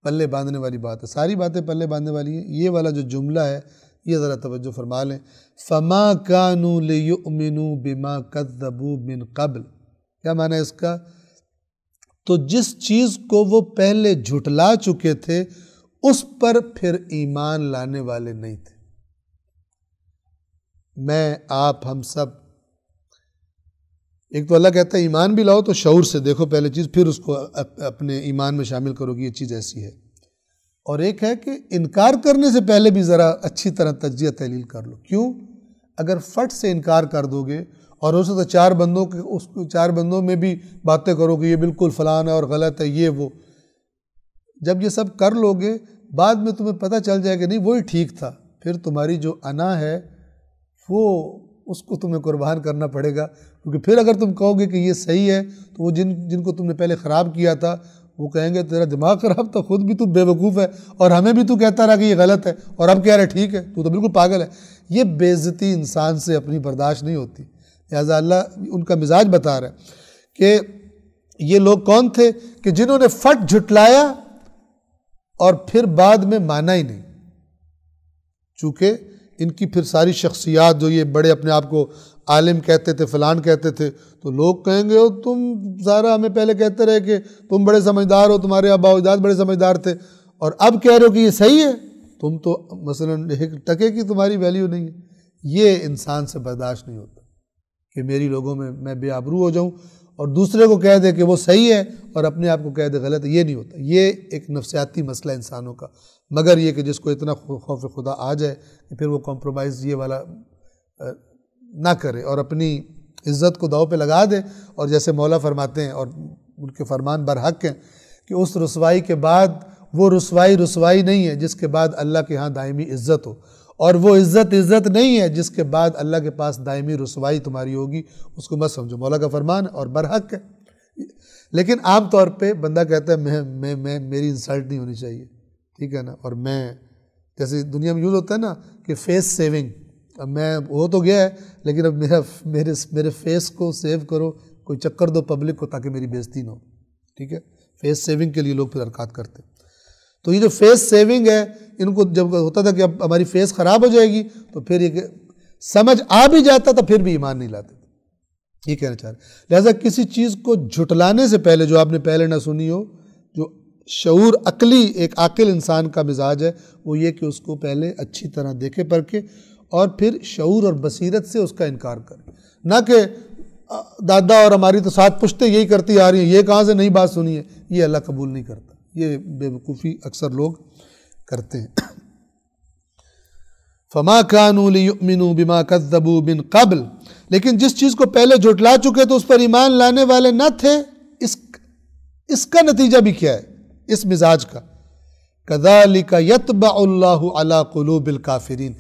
پلے باندھنے والی بات ہے، ساری باتیں پلے باندھنے والی ہیں، یہ والا جو جملہ ہے یہ ذرا توجہ فرما لیں۔ فَمَا كَانُوا لِيُؤْمِنُوا بِمَا كَذَّبُوا مِن قَبْلِ، کیا معنی ہے اس کا؟ تو جس چیز کو وہ پہلے جھٹلا چکے تھے اس پر پھر ایمان لانے والے نہیں تھے۔ میں، آپ، ہم سب، ایک تو اللہ کہتا ہے ایمان بھی لاؤ تو شعور سے دیکھو پہلے چیز، پھر اس کو اپنے ایمان میں شامل کرو کہ یہ چیز ایسی ہے، اور ایک ہے کہ انکار کرنے سے پہلے بھی ذرا اچھی طرح تجزیہ تحلیل کر لو۔ کیوں؟ اگر فٹ سے انکار کر دو گے اور اسے تو چار بندوں میں بھی باتیں کرو کہ یہ بالکل فلان ہے اور غلط ہے یہ وہ، جب یہ سب کر لو گے بعد میں تمہیں پتہ چل جائے کہ نہیں وہی ٹھیک تھا، پھر تمہاری جو انا ہے وہ اس کو تمہیں قربان کرنا پڑے گا، کیونکہ پھر اگر تم کہو گے کہ یہ صحیح ہے تو وہ جن کو تم نے پہلے خراب کیا تھا وہ کہیں گے تیرا دماغ خراب تھا، خود بھی تو بے وقوف ہے اور ہمیں بھی تو کہتا رہا کہ یہ غلط ہے اور اب کہہ رہے ٹھیک ہے، تو بالکل پاگل ہے۔ یہ بے عزتی انسان سے اپنی برداشت نہیں ہوتی، لہٰذا اللہ ان کا مزاج بتا رہا ہے کہ یہ لوگ کون تھے کہ جنہوں نے فٹ جھٹلایا اور پھر بعد میں مانا ہی نہیں، چونکہ ان کی پھر ساری شخصیات جو یہ بڑے اپنے آپ کو عالم کہتے تھے، فلان کہتے تھے، تو لوگ کہیں گے تم سارا ہمیں پہلے کہتے رہے کہ تم بڑے سمجھدار ہو، تمہارے آباء و اجداد بڑے سمجھدار تھے، اور اب کہہ رہے ہو کہ یہ صحیح ہے، تم تو مثلا ایک ٹکے کی تمہاری ویلیو نہیں ہے۔ یہ انسان سے برداشت نہیں ہوتا کہ میری لوگوں میں بے آبرو ہو جاؤں اور دوسرے کو کہہ دے کہ وہ صحیح ہے اور اپنے آپ کو کہہ دے غلط ہے، یہ نہیں ہوتا۔ یہ ایک نفسیاتی مسئلہ انسانوں کا، مگر یہ کہ جس کو اتنا خوف خدا آ جائے کہ پھر وہ کمپرومائز یہ والا نہ کرے اور اپنی عزت کو داؤ پہ لگا دے، اور جیسے مولا فرماتے ہیں اور ان کے فرمان برحق ہیں کہ اس رسوائی کے بعد وہ رسوائی نہیں ہے جس کے بعد اللہ کے ہاں دائمی عزت ہو، اور وہ عزت نہیں ہے جس کے بعد اللہ کے پاس دائمی رسوائی تمہاری ہوگی، اس کو مت سمجھو۔ مولا کا فرمان اور برحق ہے۔ لیکن عام طور پہ بندہ کہتا ہے میں میری انسلٹ نہیں ہونی چاہیے، ٹھیک ہے نا، اور میں جیسے دنیا میں یوز ہوتا ہے نا کہ فیس سیونگ، اب میں ہو تو گیا ہے لیکن اب میرے فیس کو سیو کرو، کوئی چکر دو پبلک کو تاکہ میری بےزتی نہ ہو، ٹھیک ہے۔ فیس سیونگ کے لیے لوگ پھر حرکات کرتے ہیں۔ تو یہ جو فیس سیونگ ہے، ان کو جب ہوتا تھا کہ اب ہماری فیس خراب ہو جائے گی تو پھر یہ سمجھ آ بھی جاتا تھا، پھر بھی ایمان نہیں لاتے تھے، یہ کہنا چاہ رہے۔ لہٰذا کسی چیز کو جھٹلانے سے پہلے، جو آپ نے پہلے نہ سنی ہو، جو شعور عقلی ایک عاقل انسان کا مزاج ہے، وہ یہ کہ اس کو پہلے اچھی طرح دیکھے پرکھے اور پھر شعور اور بصیرت سے اس کا انکار کرے، نہ کہ دادا اور ہماری تو ساتھ پشتے یہی کرتی آ رہی ہیں، یہ کہاں سے نئی بات سنی ہے، یہ اللہ قبول نہیں کرتا۔ یہ بے وقوفی اکثر لوگ کرتے ہیں۔ فما كانوا ليؤمنوا بما كذبوا من قبل، لیکن جس چیز کو پہلے جھٹلا چکے تو اس پر ایمان لانے والے نہ تھے، اس کا نتیجہ بھی کیا ہے اس مزاج کا؟ كذلك يطبع الله على قلوب الكافرين،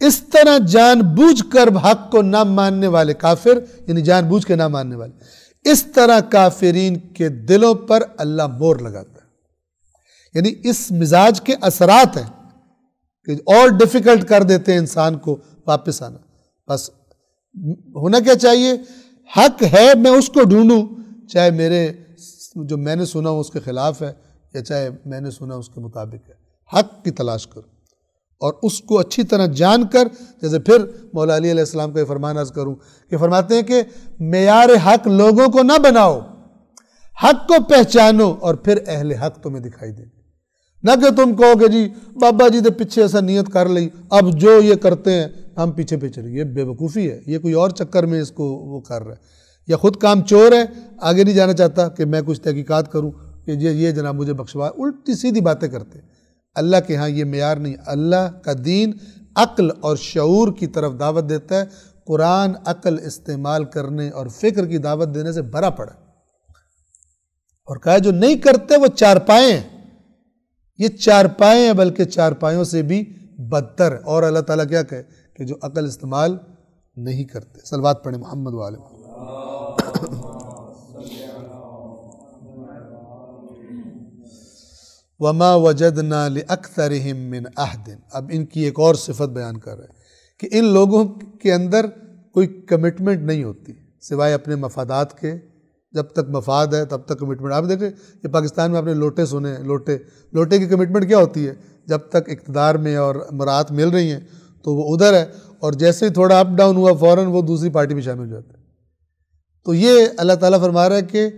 اس طرح جان بوجھ کر حق کو نہ ماننے والے کافر، یعنی جان بوجھ کے نہ ماننے والے، اس طرح کافرین کے دلوں پر اللہ مور لگاتا ہے۔ یعنی اس مزاج کے اثرات ہیں کہ اور ڈیفیکلٹ کر دیتے ہیں انسان کو واپس آنا۔ بس ہونا کیا چاہیے؟ حق ہے، میں اس کو ڈھونڈوں، چاہے جو میں نے سنا اس کے خلاف ہے یا چاہے میں نے سنا اس کے مطابق ہے، حق کی تلاش کرو اور اس کو اچھی طرح جان کر، جیسے پھر مولا علی علیہ السلام کا یہ فرمان عرض کروں کہ فرماتے ہیں کہ معیار حق لوگوں کو نہ بناؤ، حق کو پہچانو اور پھر اہل حق تمہیں دکھائی دیں، نہ کہ تم کہو کہ جی بابا جی دے پیچھے ایسا نیت کر لی، اب جو یہ کرتے ہیں ہم پیچھے چلیں۔ یہ بے وقوفی ہے، یہ کوئی اور چکر میں اس کو وہ کر رہا ہے، یا خود کام چور ہے، آگے نہیں جانا چاہتا کہ میں کچھ تحقیقات کروں کہ یہ جناب مجھے بخشوا، الٹی سیدھی باتیں کرتے ہیں۔ اللہ کے ہاں یہ معیار نہیں، اللہ کا دین عقل اور شعور کی طرف دعوت دیتا ہے۔ قرآن عقل استعمال کرنے اور فکر کی دعوت دینے سے بھرا پڑا، اور کہا جو نہیں کرتے وہ چارپائے ہیں، یہ چارپائے ہیں، بلکہ چارپائیوں سے بھی بدتر ہے۔ اور اللہ تعالیٰ کیا کہے کہ جو عقل استعمال نہیں کرتے۔ صلوات پڑھیں محمد و آل محمد۔ وَمَا وَجَدْنَا لِأَكْثَرِهِم مِّنْ عَهْدٍ، اب ان کی ایک اور صفت بیان کر رہے ہیں کہ ان لوگوں کے اندر کوئی کمٹمنٹ نہیں ہوتی سوائے اپنے مفادات کے۔ جب تک مفاد ہے تب تک کمٹمنٹ۔ آپ دیکھیں یہ پاکستان میں آپ نے لوٹے سنے ہیں، لوٹے کی کمٹمنٹ کیا ہوتی ہے؟ جب تک اقتدار میں اور مراعات مل رہی ہیں تو وہ ادھر ہے، اور جیسے ہی تھوڑا اپ ڈاؤن ہوا فوراً وہ دوسری پارٹی میں شامل ہو جاتا ہے۔ تو یہ اللہ تعالیٰ فرما رہا ہے کہ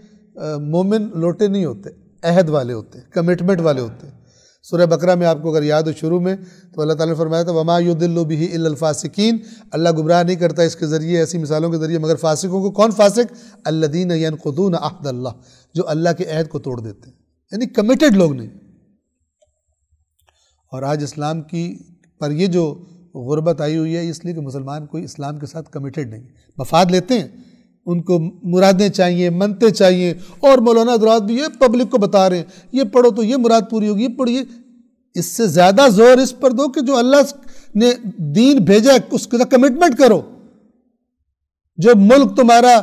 مومن لوٹے نہیں ہوتے، عہد والے ہوتے ہیں، کمٹمنٹ والے ہوتے ہیں۔ سورہ بقرہ میں آپ کو اگر یاد ہو شروع میں تو اللہ تعالیٰ نے فرمایا تھا وَمَا يُضِلُّ بِهِ إِلَّا الْفَاسِقِينَ، اللہ گمراہ نہیں کرتا اس کے ذریعے، ایسی مثالوں کے ذریعے، مگر فاسقوں کو۔ کون فاسق؟ الَّذِينَ يَنقُضُونَ عَهْدَ اللَّهِ، جو اللہ کے عہد کو توڑ دیتے ہیں، یعنی کمیٹڈ لوگ نہیں۔ اور آج اسلام کی پر یہ جو غربت آئی ہوئی ہے اس لیے کہ مسلمان کوئی اسلام کے ساتھ کمیٹڈ نہیں، مفاد لیتے ہیں، ان کو مرادیں چاہیے، منتیں چاہیے، اور مولانا حضرات بھی یہ پبلک کو بتا رہے ہیں یہ پڑھو تو یہ مراد پوری ہوگی، یہ پڑھیے۔ اس سے زیادہ زور اس پر دو کہ جو اللہ نے دین بھیجا اس کے ساتھ کمٹمنٹ کرو۔ جو ملک تمہارا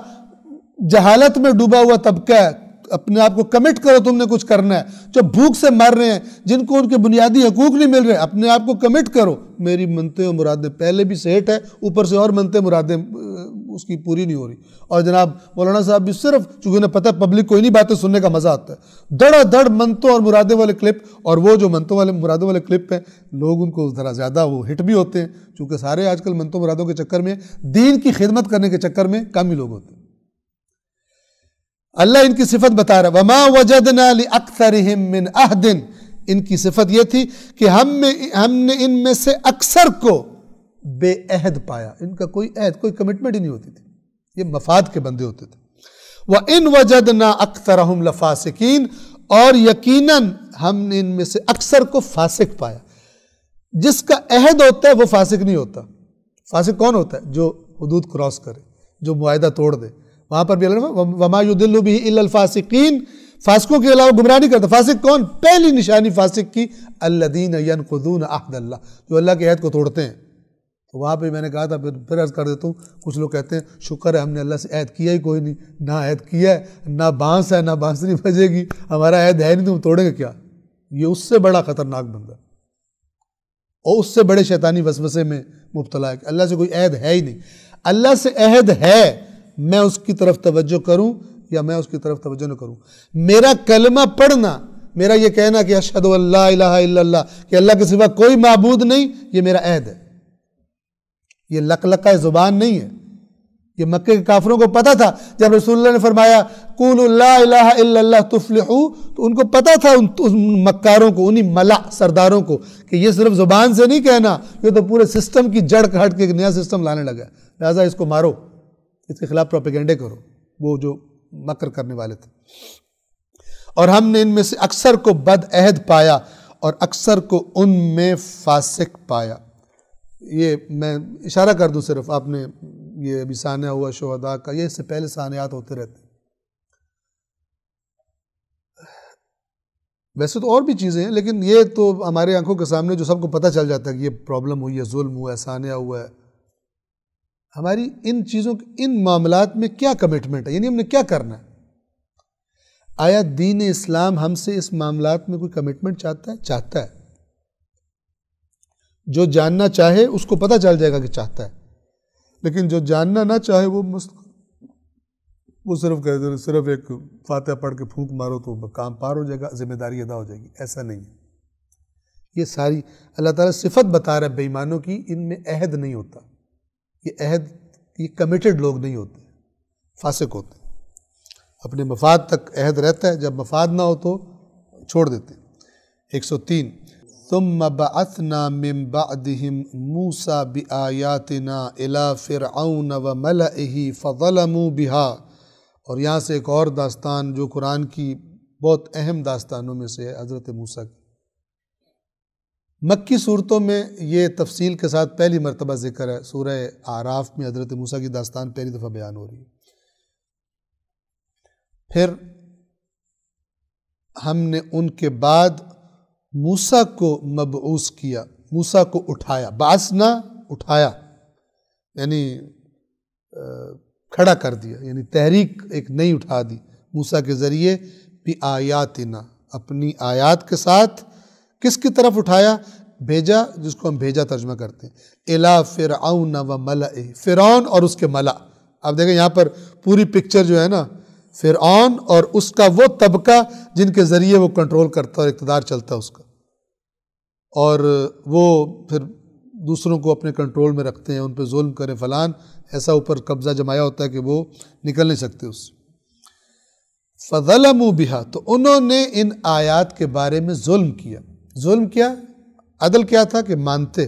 جہالت میں ڈوبا ہوا طبقہ ہے، اپنے آپ کو کمٹ کرو تم نے کچھ کرنا ہے. جو بھوک سے مر رہے ہیں، جن کو ان کے بنیادی حقوق نہیں مل رہے، اپنے آپ کو کمٹ کرو. میری منتیں و مرادیں پہلے بھی سیٹ ہے، اوپر سے اور منتیں مرادیں اس کی پوری نہیں ہو رہی. اور جناب مولانا صاحب بھی صرف چونکہ انہیں پتہ پبلک کو انہی باتیں سننے کا مزہ آتا ہے، دڑا دڑ منتوں اور مرادیں والے کلپ. اور وہ جو منتوں والے مرادوں والے کلپ ہیں، لوگ ان کو ذرا زیادہ وہ ہٹ بھی ہوتے ہیں، چونکہ سارے آج کل منتوں مرادوں کے چکر میں، دین کی خدمت کرنے کے چکر میں کم ہی لوگ ہوتے ہیں. اللہ ان کی صفت بتا رہا ہے وَمَا وَجَدْنَا لِأَكْثَرِهِم مِّنْ عَهْدٍ. ان کی صفت یہ تھی کہ ہم نے ان میں سے اکثر کو بے عہد پایا. ان کا کوئی عہد، کوئی کمٹمنٹ ہی نہیں ہوتی تھی، یہ مفاد کے بندے ہوتے تھے. وَإِن وَجَدْنَا أَكْثَرَهُمْ لَفَاسِقِينَ. اور یقیناً ہم نے ان میں سے اکثر کو فاسق پایا. جس کا عہد ہوتا ہے وہ فاسق نہیں ہوتا. فاسق کون ہوتا ہے؟ جو حدود کراس کرے، جو معاہدہ توڑ دے. وہاں پر بھی اللہ نے وَمَا يُضِلُّ بِهِ إِلَّا الْفَاسِقِينَ. فاسقوں کے علاوہ گمراہ نہیں کرتا. فاسق کون؟ پہلی نشانی فاسق کی الَّذِينَ يَنْقُضُونَ عَهْدَ اللَّهِ، جو اللہ کے عہد کو توڑتے ہیں. تو وہاں پہ میں نے کہا تھا، پھر عرض کر دیتا ہوں، کچھ لوگ کہتے ہیں شکر ہے ہم نے اللہ سے عہد کیا ہی کوئی نہیں، نہ عہد کیا ہے، نہ بانس ہے، نہ بانسری بجے گی، ہمارا عہد ہے نہیں تو ہم توڑیں گے کیا. یہ اس سے بڑا خطرناک بندہ اور اس سے بڑے شیطانی وسوسے میں مبتلا ہے کہ اللہ سے کوئی عہد ہے ہی نہیں. اللہ سے عہد ہے، میں اس کی طرف توجہ کروں یا میں اس کی طرف توجہ نہ کروں. میرا کلمہ پڑھنا، میرا یہ کہنا کہ اشہد ان لا الہ الا اللہ، کہ اللہ کے سوا کوئی معبود نہیں، یہ میرا عہد ہے. یہ لقلقہ زبان نہیں ہے. یہ مکے کے کافروں کو پتا تھا جب رسول اللہ نے فرمایا قولوا لا الہ الا اللہ تفلحوا، تو ان کو پتا تھا ان مکاروں کو، انہی ملا سرداروں کو، کہ یہ صرف زبان سے نہیں کہنا، یہ تو پورے سسٹم کی جڑ کاٹ کے ایک نیا سسٹم لانے لگا، لہٰذا اس کو مارو، اس کے خلاف پروپیگنڈے کرو. وہ جو مکر کرنے والے تھے. اور ہم نے ان میں سے اکثر کو بد عہد پایا اور اکثر کو ان میں فاسق پایا. یہ میں اشارہ کر دوں صرف، آپ نے یہ ابھی سانحہ ہوا شہداء کا، یہ اس سے پہلے سانحات ہوتے رہتے ہیں. ویسے تو اور بھی چیزیں ہیں، لیکن یہ تو ہمارے آنکھوں کے سامنے جو سب کو پتہ چل جاتا ہے کہ یہ پرابلم ہوئی ہے، ظلم ہوا ہے، سانحہ ہوا ہے. ہماری ان چیزوں ان معاملات میں کیا کمٹمنٹ ہے، یعنی ہم نے کیا کرنا ہے؟ آیا دین اسلام ہم سے اس معاملات میں کوئی کمٹمنٹ چاہتا ہے؟ چاہتا ہے. جو جاننا چاہے اس کو پتہ چل جائے گا کہ چاہتا ہے، لیکن جو جاننا نہ چاہے وہ صرف ایک فاتحہ پڑھ کے پھونک مارو تو کام پار ہو جائے گا، ذمہ داری ادا ہو جائے گی. ایسا نہیں ہے. یہ ساری اللہ تعالیٰ صفت بتا رہا ہے بے ایمانوں کی، ان میں عہد نہیں ہوتا. یہ عہد، یہ کمیٹڈ لوگ نہیں ہوتے، فاسق ہوتے. اپنے مفاد تک عہد رہتا ہے، جب مفاد نہ ہو تو چھوڑ دیتے. 103 ثم بعثنا من بعدهم موسى بآياتنا إلى فرعون وملئه فظلموا بها. اور یہاں سے ایک اور داستان جو قرآن کی بہت اہم داستانوں میں سے ہے، حضرت موسیٰ کی. مکی صورتوں میں یہ تفصیل کے ساتھ پہلی مرتبہ ذکر ہے. سورہ اعراف میں حضرت موسیٰ کی داستان پہلی دفعہ بیان ہو رہی ہے. پھر ہم نے ان کے بعد موسیٰ کو مبعوث کیا، موسیٰ کو اٹھایا. بعثنا، اٹھایا، یعنی کھڑا کر دیا، یعنی تحریک ایک نئی اٹھا دی موسیٰ کے ذریعے. بآیاتنا، اپنی آیات کے ساتھ. کس کی طرف اٹھایا؟ بھیجا، جس کو ہم بھیجا ترجمہ کرتے ہیں. الی فرعون و ملئہ، فرعون اور اس کے ملا. اب دیکھیں یہاں پر پوری پکچر جو ہے نا، فرعون اور اس کا وہ طبقہ جن کے ذریعے وہ کنٹرول کرتا اور اقتدار چلتا ہے اس کا، اور وہ پھر دوسروں کو اپنے کنٹرول میں رکھتے ہیں، ان پہ ظلم کریں فلان، ایسا اوپر قبضہ جمایا ہوتا ہے کہ وہ نکل نہیں سکتے اس سے. فظلموا بہا، تو انہوں نے ان آیات کے بارے میں ظلم کیا. ظلم کیا؟ عدل کیا تھا کہ مانتے،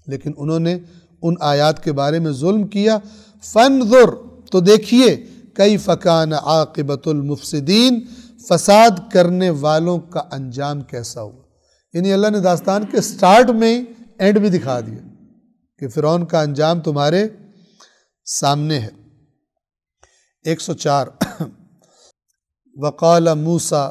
لیکن انہوں نے ان آیات کے بارے میں ظلم کیا. فانظر، تو دیکھیے، کیف کان عاقبۃ المفسدین، فساد کرنے والوں کا انجام کیسا ہوا. یعنی اللہ نے داستان کے سٹارٹ میں اینڈ بھی دکھا دیا کہ فرعون کا انجام تمہارے سامنے ہے. 104 وقال موسیٰ.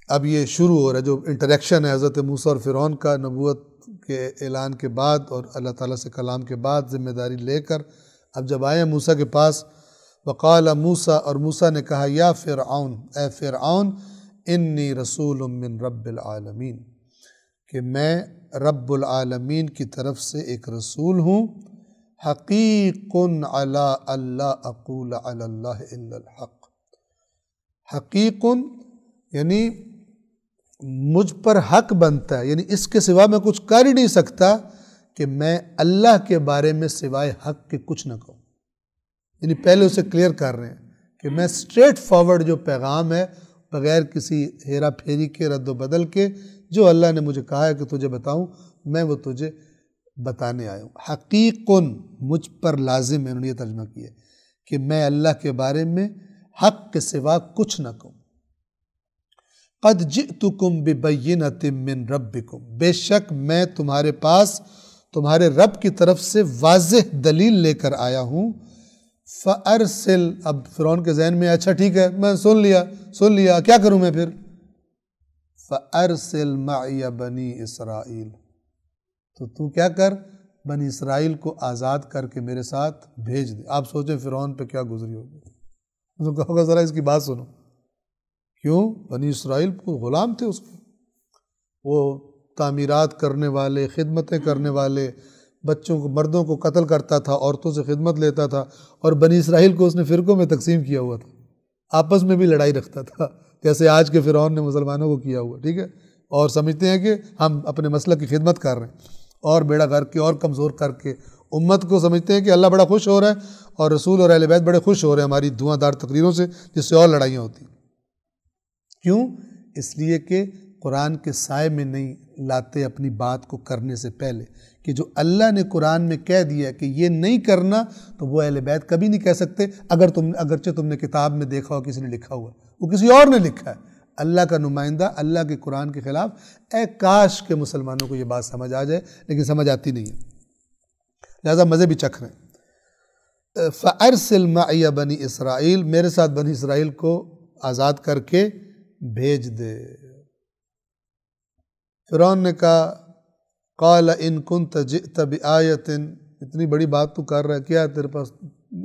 اب یہ شروع ہو رہا ہے جو انٹریکشن ہے حضرت موسیٰ اور فرعون کا، نبوت کے اعلان کے بعد اور اللہ تعالیٰ سے کلام کے بعد ذمہ داری لے کر. اب جب آئے ہیں موسیٰ کے پاس وقال موسیٰ، اور موسیٰ نے کہا یا فرعون، اے فرعون، انی رسول من رب العالمین، کہ میں رب العالمین کی طرف سے ایک رسول ہوں، حقیق علی اللہ اقول علی اللہ الا الحق، حقیق یعنی مجھ پر حق بنتا ہے، یعنی اس کے سوا میں کچھ کر ہی نہیں سکتا کہ میں اللہ کے بارے میں سوائے حق کے کچھ نہ کہوں، یعنی پہلے اسے کلیئر کر رہے ہیں کہ میں اسٹریٹ فارورڈ جو پیغام ہے، بغیر کسی ہیرا پھیری کے، رد و بدل کے، جو اللہ نے مجھے کہا ہے کہ تجھے بتاؤں، میں وہ تجھے بتانے آیا ہوں۔ حقیق مجھ پر لازم ہے، انہوں نے یہ ترجمہ کیا ہے کہ میں اللہ کے بارے میں حق کے سوا کچھ نہ کہوں۔ قد جئتکم ببینۃ من ربکم، بے شک میں تمہارے پاس تمہارے رب کی طرف سے واضح دلیل لے کر آیا ہوں۔ فَأَرْسِلْ، اب فرعون کے ذہن میں اچھا ٹھیک ہے، میں سن لیا، کیا کروں میں پھر؟ فَأَرْسِلْ مَعِيَ بَنِي إِسْرَائِيل، تو کیا کر، بنی اسرائیل کو آزاد کر کے میرے ساتھ بھیج دے۔ آپ سوچیں فرعون پہ کیا گزری ہوگی، اس نے کہا ہوگا ذرا اس کی بات سنو، کیوں؟ بنی اسرائیل کو غلام تھے اس کے، وہ تعمیرات کرنے والے، خدمتیں کرنے والے، بچوں کو، مردوں کو قتل کرتا تھا، عورتوں سے خدمت لیتا تھا، اور بنی اسرائیل کو اس نے فرقوں میں تقسیم کیا ہوا تھا، آپس میں بھی لڑائی رکھتا تھا، جیسے آج کے فرعون نے مسلمانوں کو کیا ہوا، ٹھیک ہے، اور سمجھتے ہیں کہ ہم اپنے مسلک کی خدمت کر رہے ہیں، اور بیڑا کر کے اور کمزور کر کے امت کو سمجھتے ہیں کہ اللہ بڑا خوش ہو رہا ہے، اور رسول اور اہل بیت بڑے خوش ہو رہے ہیں ہماری دھواں دار تقریروں سے، جس سے اور لڑائیاں ہوتی ہیں۔ کیوں؟ اس لیے کہ قرآن کے سائے میں نہیں لاتے اپنی بات کو کرنے سے پہلے، کہ جو اللہ نے قرآن میں کہہ دیا کہ یہ نہیں کرنا، تو وہ اہل بیت کبھی نہیں کہہ سکتے، اگرچہ تم نے کتاب میں دیکھا ہو کسی نے لکھا ہوا، وہ کسی اور نے لکھا ہے، اللہ کا نمائندہ اللہ کے قرآن کے خلاف، اے کاش کے مسلمانوں کو یہ بات سمجھ آ جائے، لیکن سمجھ آتی نہیں ہے، لہذا مزے بھی چکھ رہے ہیں۔ فَأَرْسِلْ مَعِيَ بَنِي إِسْرَائِيل، میرے ساتھ بنی اسرائیل کو آزاد کر کے بھیج دے۔ فرعون نے کہا قال ان كنت جئت بآیۃ، اتنی بڑی بات تو کر رہا ہے، کیا ہے تیرے پاس،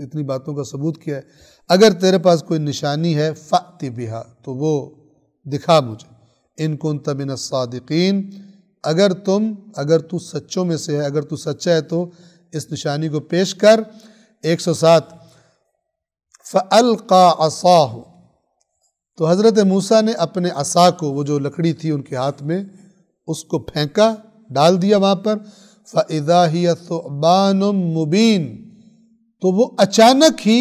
اتنی باتوں کا ثبوت کیا ہے؟ اگر تیرے پاس کوئی نشانی ہے فأت بہا، تو وہ دکھا مجھے، ان كنت من الصادقین، اگر تو سچوں میں سے ہے، اگر تو سچا ہے تو اس نشانی کو پیش کر۔ 107 فألقى عصاه، تو حضرت موسیٰ نے اپنے عصا کو، وہ جو لکڑی تھی ان کے ہاتھ میں، اس کو پھینکا، ڈال دیا وہاں پر۔ فَإِذَا هِيَ ثُعْبَانٌ مُبِينٌ، تو وہ اچانک ہی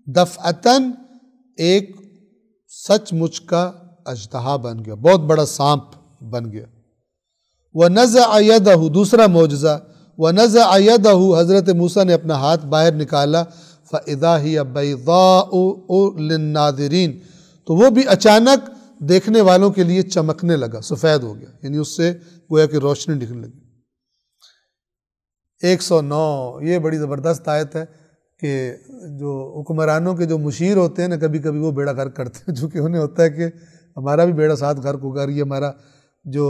دفعتاً ایک سچ مچ کا اژدہا بن گیا، بہت بڑا سانپ بن گیا۔ وَنَزَعَ يَدَهُ، دوسرا معجزہ، وَنَزَعَ يَدَهُ، حضرت موسیٰ نے اپنا ہاتھ باہر نکالا، فَإِذَا هِيَ بَيْضَاءُ لِلنَّاظِرِينَ، تو وہ بھی اچانک دیکھنے والوں کے لیے چمکنے لگا، سفید ہو گیا، یعنی اس سے گویا کہ روشنی نکلنے لگی۔ 109، یہ بڑی زبردست آیت ہے کہ جو حکمرانوں کے جو مشیر ہوتے ہیں نا، کبھی کبھی وہ بیڑا غرق کرتے ہیں، چونکہ انہیں ہوتا ہے کہ ہمارا بھی بیڑا ساتھ غرق ہوگا، یہ ہمارا جو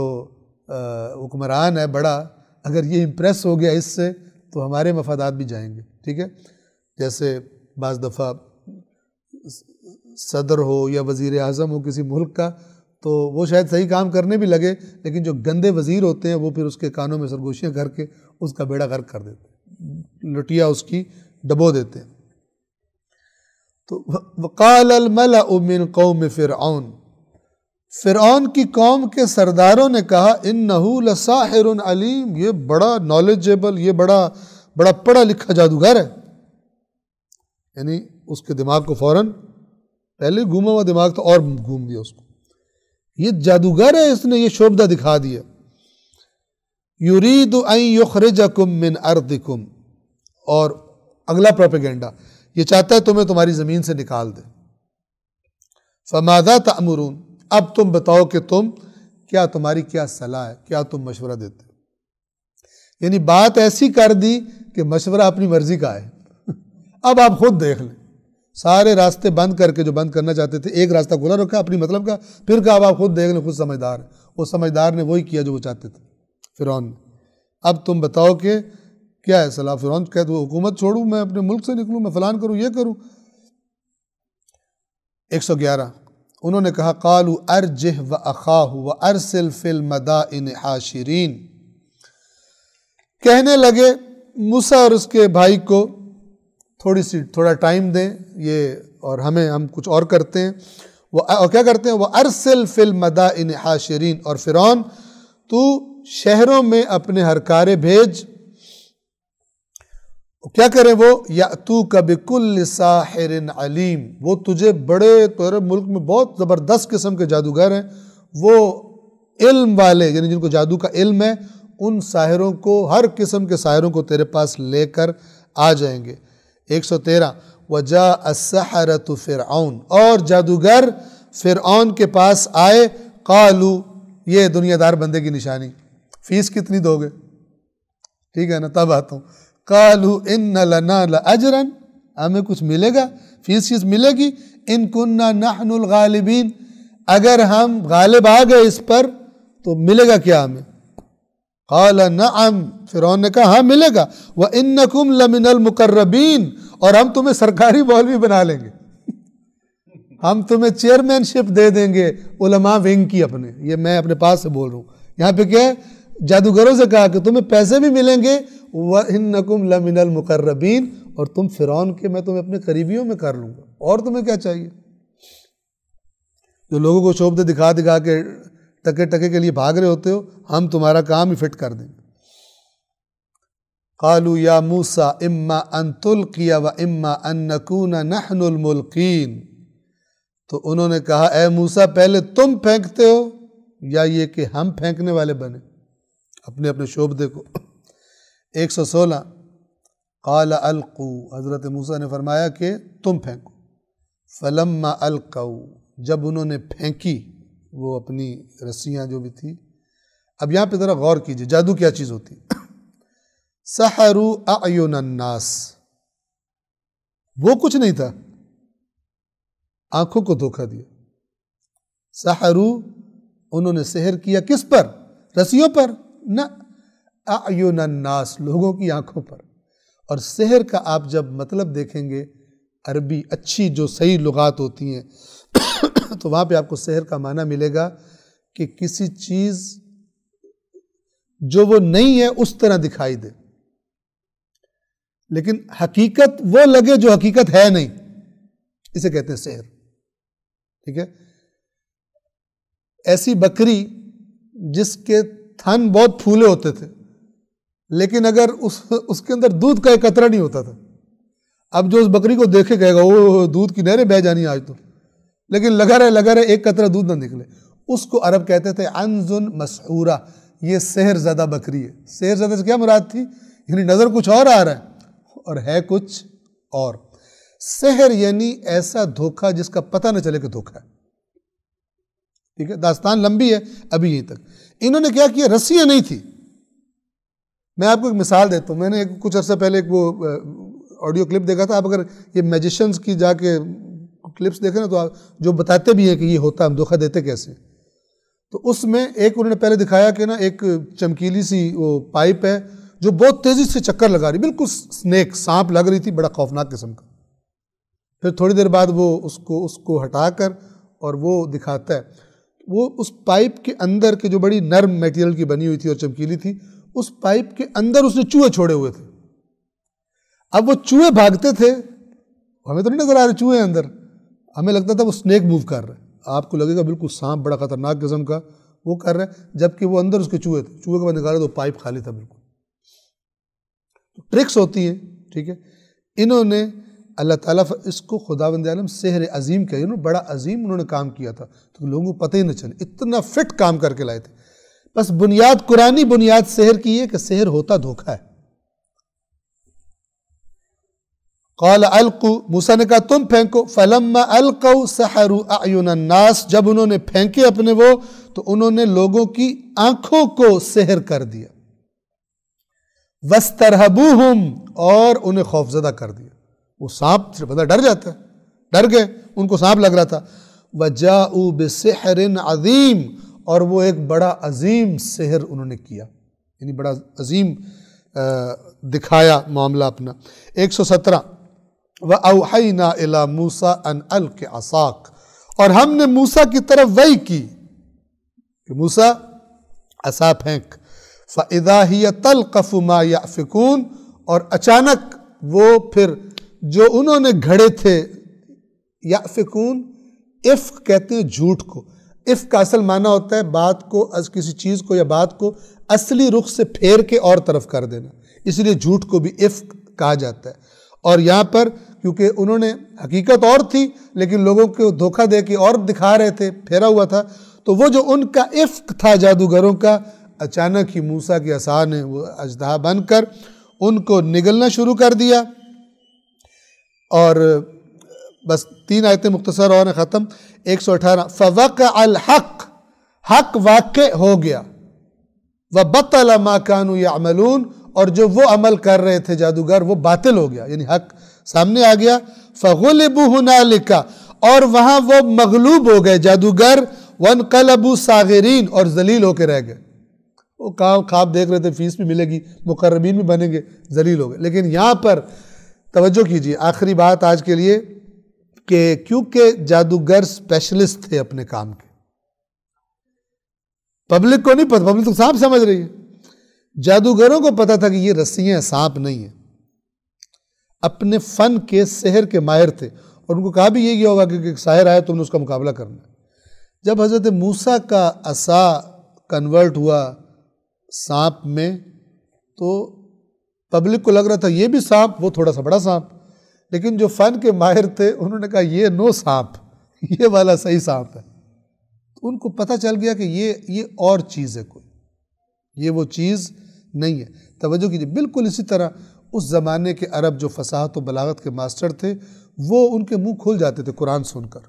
حکمران ہے بڑا، اگر یہ امپریس ہو گیا اس سے تو ہمارے مفادات بھی جائیں گے، ٹھیک ہے۔ جیسے بعض دفعہ صدر ہو یا وزیر اعظم ہو کسی ملک کا، تو وہ شاید صحیح کام کرنے بھی لگے، لیکن جو گندے وزیر ہوتے ہیں وہ پھر اس کے کانوں میں سرگوشیاں کر کے اس کا بیڑا غرق کر دیتے ہیں، لٹیا اس کی ڈبو دیتے ہیں۔ تو وقال الملأ من قوم فرعون، فرعون کی قوم کے سرداروں نے کہا انہ لساحر علیم، یہ بڑا نالجیبل، یہ بڑا پڑھا لکھا جادوگر ہے، یعنی اس کے دماغ کو فوراً، پہلے گھوما ہوا دماغ تھا اور گھوم دیا اس کو، یہ جادوگر ہے، اس نے یہ شعبدہ دکھا دیا۔ یرید ان یخرجکم من ارضکم، اور اگلا پروپیگنڈا، یہ چاہتا ہے تمہیں تمہاری زمین سے نکال دے۔ فماذا تأمرون، اب تم بتاؤ کہ تمہاری کیا صلاح ہے، کیا تم مشورہ دیتے ہو؟ یعنی بات ایسی کر دی کہ مشورہ اپنی مرضی کا ہے، اب آپ خود دیکھ لیں، سارے راستے بند کر کے جو بند کرنا چاہتے تھے، ایک راستہ کھلا رکھا اپنی مطلب کا، پھر کہا اب آپ خود دیکھ لیں، خود سمجھدار ہے۔ وہ سمجھدار نے وہی کیا جو وہ چاہتے تھے فرعون نے۔ اب تم بتاؤ کہ کیا ہے صلاح؟ فرعون کہتے وہ حکومت چھوڑوں، میں اپنے ملک سے نکلوں، میں فلان کروں، یہ کروں۔ 111 انہوں نے کہا قالوا ارجہ واخاہ وارسل فی المدائن حاشرین، کہنے لگے موسیٰ اور اس کے بھائی کو تھوڑا ٹائم دیں یہ، اور ہم کچھ اور کرتے ہیں۔ اور کیا کرتے ہیں؟ وَأَرْسِلْ فِي الْمَدَائِنِ حَاشِرِينَ، اور فرعون تو شہروں میں اپنے ہرکارے بھیج، کیا کریں وہ؟ یأتوک بکل ساحر علیم، وہ تجھے تیرے ملک میں بہت زبردست قسم کے جادوگر ہیں، وہ علم والے یعنی جن کو جادو کا علم ہے، ان ساحروں کو، ہر قسم کے ساحروں کو تیرے پاس لے کر آ جائیں گے۔ 113 وجاء السحرة فرعون، اور جادوگر فرعون کے پاس آئے، قالوا، یہ دنیا دار بندے کی نشانی، فیس کتنی دو گے؟ ٹھیک ہے نا، تب آتا ہوں۔ قالوا ان لنا لاجرا، ہمیں کچھ ملے گا، فیس ملے گی، ان کننا نحن الغالبین، اگر ہم غالب آ گئے اس پر تو ملے گا کیا ہمیں؟ قال نعم، فرعون نے کہا ہاں ملے گا، وَإِنَّكُمْ لَمِنَ الْمُقَرَّبِينَ، اور ہم تمہیں سرکاری مولوی بنا لیں گے، ہم تمہیں چیئرمین شپ دے دیں گے علماء ونگ کی اپنے، یہ میں اپنے پاس سے بول رہا ہوں۔ یہاں پہ کیا ہے؟ جادوگروں سے کہا کہ تمہیں پیسے بھی ملیں گے، وَإِنَّكُمْ لَمِنَ الْمُقَرَّبِينَ، اور تم فرعون کے، میں تمہیں اپنے قریبیوں میں کر لوں گا، اور تمہیں کیا چاہیے؟ جو لوگوں کو شوبدے دکھا کے ٹکے کے لیے بھاگ رہے ہوتے ہو، ہم تمہارا کام ہی فٹ کر دیں گے۔ قالوا یا موسیٰ اما ان تلقی و اما ان نکون نحن الملقین، تو انہوں نے کہا اے موسیٰ پہلے تم پھینکتے ہو یا یہ کہ ہم پھینکنے والے بنے اپنے شوبدے کو۔ 116 قال القوا، حضرت موسیٰ نے فرمایا کہ تم پھینکو۔ فلما القوا، جب انہوں نے پھینکی وہ اپنی رسیاں جو بھی تھی۔ اب یہاں پہ ذرا غور کیجئے جادو کیا چیز ہوتی ہے۔ سحروا اعین الناس، وہ کچھ نہیں تھا، آنکھوں کو دھوکہ دیا۔ سحروا، انہوں نے سحر کیا کس پر؟ رسیوں پر؟ نہ، اعین الناس، لوگوں کی آنکھوں پر۔ اور سحر کا آپ جب مطلب دیکھیں گے، عربی اچھی جو صحیح لغات ہوتی ہیں تو وہاں پہ آپ کو سحر کا معنی ملے گا کہ کسی چیز جو وہ نہیں ہے اس طرح دکھائی دے، لیکن حقیقت وہ لگے جو حقیقت ہے نہیں، اسے کہتے ہیں سحر۔ ٹھیک ہے؟ ایسی بکری جس کے تھن بہت پھولے ہوتے تھے، لیکن اگر اس کے اندر دودھ کا ایک قطرہ نہیں ہوتا تھا، اب جو اس بکری کو دیکھے کہے گا وہ دودھ کی نہریں بہہ جانی آج تو، لیکن لگا رہے ایک قطرہ دودھ نہ نکلے، اس کو عرب کہتے تھے عنز مسحورہ، یہ سحر زدہ بکری ہے۔ سحر زدہ سے کیا مراد تھی؟ یعنی نظر کچھ اور آ رہا ہے اور ہے کچھ اور۔ سحر یعنی ایسا دھوکہ جس کا پتہ نہ چلے کہ دھوکہ ہے۔ ٹھیک ہے؟ داستان لمبی ہے ابھی یہیں تک۔ انہوں نے کیا کیا؟ رسیاں نہیں تھی۔ میں آپ کو ایک مثال دیتا ہوں، میں نے کچھ عرصہ پہلے ایک وہ آڈیو کلپ دیکھا تھا، آپ اگر یہ میجیشنز کی جا کے کلپس دیکھیں نا تو جو بتاتے بھی ہیں کہ یہ ہوتا ہے، ہم دھوکہ دیتے کیسے، تو اس میں ایک انہوں نے پہلے دکھایا کہ نا ایک چمکیلی سی وہ پائپ ہے جو بہت تیزی سے چکر لگا رہی، بالکل سنیک، سانپ لگ رہی تھی، بڑا خوفناک قسم کا۔ پھر تھوڑی دیر بعد وہ اس کو ہٹا کر اور وہ دکھاتا ہے، وہ اس پائپ کے اندر کے جو بڑی نرم میٹیریل کی بنی ہوئی تھی اور چمکیلی تھی، اس پائپ کے اندر اس نے چوہے چھوڑے ہوئے تھے۔ اب وہ چوہے بھاگتے تھے، ہمیں تو نہیں نظر آ رہے چوہے اندر، ہمیں لگتا تھا وہ سنیک موو کر رہا ہے، آپ کو لگے گا بالکل سانپ بڑا خطرناک قسم کا وہ کر رہا ہے، جبکہ وہ اندر اس کے چوہے تھے، چوہے کے بعد نکالا تو پائپ خالی تھا بالکل۔ ٹرکس ہوتی ہیں، ٹھیک ہے؟ انہوں نے اللہ تعالیٰ اس کو خداوند عالم سحر عظیم کہا، انہوں نے بڑا عظیم انہوں نے کام کیا تھا، تو لوگوں کو پتہ ہی نہ چلے، اتنا فٹ کام کر کے لائے تھے۔ بس بنیاد، قرآنی بنیاد سحر کی ہے کہ سحر ہوتا دھوکہ ہے۔ قال القوا، موسیٰ نے کہا تم پھینکو، فلما القوا سحروا اعین الناس، جب انہوں نے پھینکے اپنے وہ تو انہوں نے لوگوں کی آنکھوں کو سحر کر دیا، واسترہبوہم، اور انہیں خوفزدہ کر دیا۔ وہ سانپ سے بندہ ڈر جاتا ہے، ڈر گئے، ان کو سانپ لگ رہا تھا۔ وجاءوا بسحر عظیم، اور وہ ایک بڑا عظیم سحر انہوں نے کیا، یعنی بڑا عظیم دکھایا معاملہ اپنا۔ 117 وَأَوْحَيْنَا إِلَى مُوسَىٰ أَنْ أَلْقِ عَصَاكَ، اور ہم نے موسیٰ کی طرف وحی کی کہ موسیٰ عصا پھینک، فَإِذَا هِيَ تَلْقَفُ مَا يَأْفِكُونَ، اور اچانک وہ پھر جو انہوں نے گھڑے تھے، یأفکون، افق کہتے ہیں جھوٹ کو، افق کا اصل معنی ہوتا ہے بات کو، کسی چیز کو یا بات کو اصلی رخ سے پھیر کے اور طرف کر دینا، اس لیے جھوٹ کو بھی افق کہا جاتا ہے۔ اور یہاں پر کیونکہ انہوں نے حقیقت اور تھی لیکن لوگوں کو دھوکہ دے کے اور دکھا رہے تھے، پھیرا ہوا تھا، تو وہ جو ان کا افق تھا جادوگروں کا، اچانک ہی موسیٰ کی عصا نے وہ اژدہا بن کر ان کو نگلنا شروع کر دیا۔ اور بس 3 آیتیں مختصر اور ہیں، ختم۔ 118 فَوَقَعَ الْحَقِّ، حق واقع ہو گیا، وَبَطَلَ مَا كَانُوا يَعْمَلُونَ، اور جو وہ عمل کر رہے تھے جادوگر وہ باطل ہو گیا، یعنی حق سامنے آ گیا۔ فَغُلِبُوا هُنَالِكَ، اور وہاں وہ مغلوب ہو گئے جادوگر، وَانْقَلَبُوا صَاغِرِينَ، اور ذلیل ہو کے رہ گئے۔ وہ خواب دیکھ رہے تھے فیس بھی ملے گی، مقربین بھی بنیں گے، ذلیل ہو گئے۔ لیکن یہاں پر توجہ کیجئے، آخری بات آج کے لیے، کہ کیونکہ جادوگر اسپیشلسٹ تھے اپنے کام کے، پبلک کو نہیں پتہ، پبلک تو سانپ سمجھ رہی ہے، جادوگروں کو پتا تھا کہ یہ رسیاں سانپ نہیں ہیں، اپنے فن کے سحر کے ماہر تھے، اور ان کو کہا بھی یہ ہوگا کہ ایک ساحر آئے تم نے اس کا مقابلہ کرنا ہے۔ جب حضرت موسیٰ کا عصا کنورٹ ہوا سانپ میں، تو پبلک کو لگ رہا تھا یہ بھی سانپ، وہ تھوڑا سا بڑا سانپ، لیکن جو فن کے ماہر تھے انہوں نے کہا یہ نو سانپ، یہ والا صحیح سانپ ہے۔ ان کو پتہ چل گیا کہ یہ اور چیز ہے، کوئی یہ وہ چیز نہیں ہے۔ توجہ کیجیے، بالکل اسی طرح اس زمانے کے عرب جو فصاحت و بلاغت کے ماسٹر تھے، وہ ان کے منہ کھل جاتے تھے قرآن سن کر،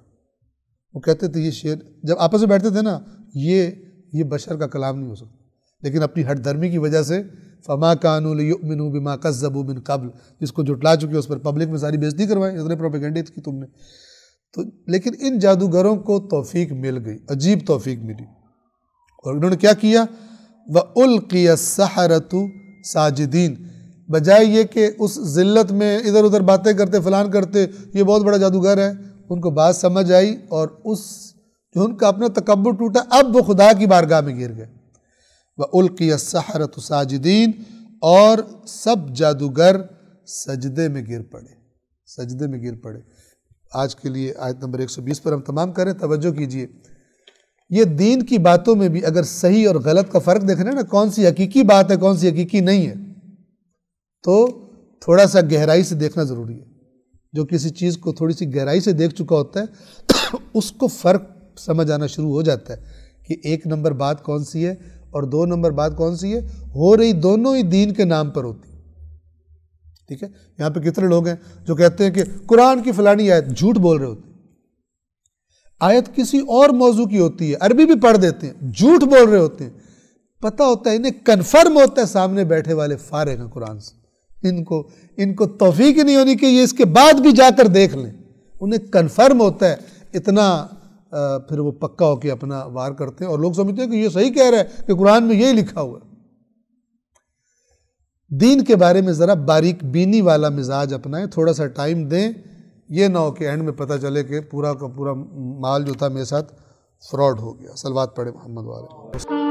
وہ کہتے تھے یہ شعر، جب آپس میں بیٹھتے تھے نا، یہ بشر کا کلام نہیں ہو سکتا، لیکن اپنی ہٹ درمی کی وجہ سے فَمَا كَانُوا لِيُؤْمِنُوا بِمَا كَذَّبُوا مِن قَبْلِ، جس کو جھٹلا چکے اس پر پبلک میں ساری بےزتی کروائی، اتنے پروپیگنڈے کی تم نے تو۔ لیکن ان جادوگروں کو توفیق مل گئی، عجیب توفیق ملی، اور انہوں نے کیا کیا؟ وَأُلْقِيَ السَّحَرَةُ ساجدین، بجائے یہ کہ اس ذلت میں ادھر ادھر باتیں کرتے، فلان کرتے، یہ بہت بڑا جادوگر ہے، ان کو بات سمجھ آئی، اور جو ان کا اپنا تکبر ٹوٹا، اب وہ خدا کی بارگاہ میں گر گئے۔ وَأُلْقِيَ السَّحَرَةُ ساجدین، اور سب جادوگر سجدے میں گر پڑے، سجدے میں گر پڑے۔ آج کے لیے آیت نمبر 120 پر ہم تمام کریں۔ توجہ کیجئے، یہ دین کی باتوں میں بھی اگر صحیح اور غلط کا فرق دیکھنا ہے نا، کون سی حقیقی بات ہے کون سی حقیقی نہیں ہے، تو تھوڑا سا گہرائی سے دیکھنا ضروری ہے۔ جو کسی چیز کو تھوڑی سی گہرائی سے دیکھ چکا ہوتا ہے اس کو فرق سمجھ آنا شروع ہو جاتا ہے کہ 1 نمبر بات کون سی ہے اور 2 نمبر بات کون سی ہے، ہو رہی دونوں ہی دین کے نام پر ہوتی ہے۔ ٹھیک ہے، یہاں پہ کتنے لوگ ہیں جو کہتے ہیں کہ قرآن کی فلانی آیت، جھوٹ بول رہے ہوتے ہیں، آیت کسی اور موضوع کی ہوتی ہے، عربی بھی پڑھ دیتے ہیں، جھوٹ بول رہے ہوتے ہیں، پتہ ہوتا ہے انہیں کنفرم ہوتا ہے سامنے بیٹھے والے فارغ ہیں قرآن سے، ان کو توفیق ہی نہیں ہونی کہ یہ اس کے بعد بھی جا کر دیکھ لیں، انہیں کنفرم ہوتا ہے اتنا، پھر وہ پکا ہو کے اپنا وار کرتے ہیں، اور لوگ سمجھتے ہیں کہ یہ صحیح کہہ رہا ہے کہ قرآن میں یہی لکھا ہوا ہے۔ دین کے بارے میں ذرا باریک بینی والا مزاج اپنائیں، تھوڑا سا ٹائم دیں، یہ نہ ہو کہ اینڈ میں پتہ چلے کہ پورا کا پورا مال جو تھا میرے ساتھ فراڈ ہو گیا۔ صلوات پڑھے محمد والے۔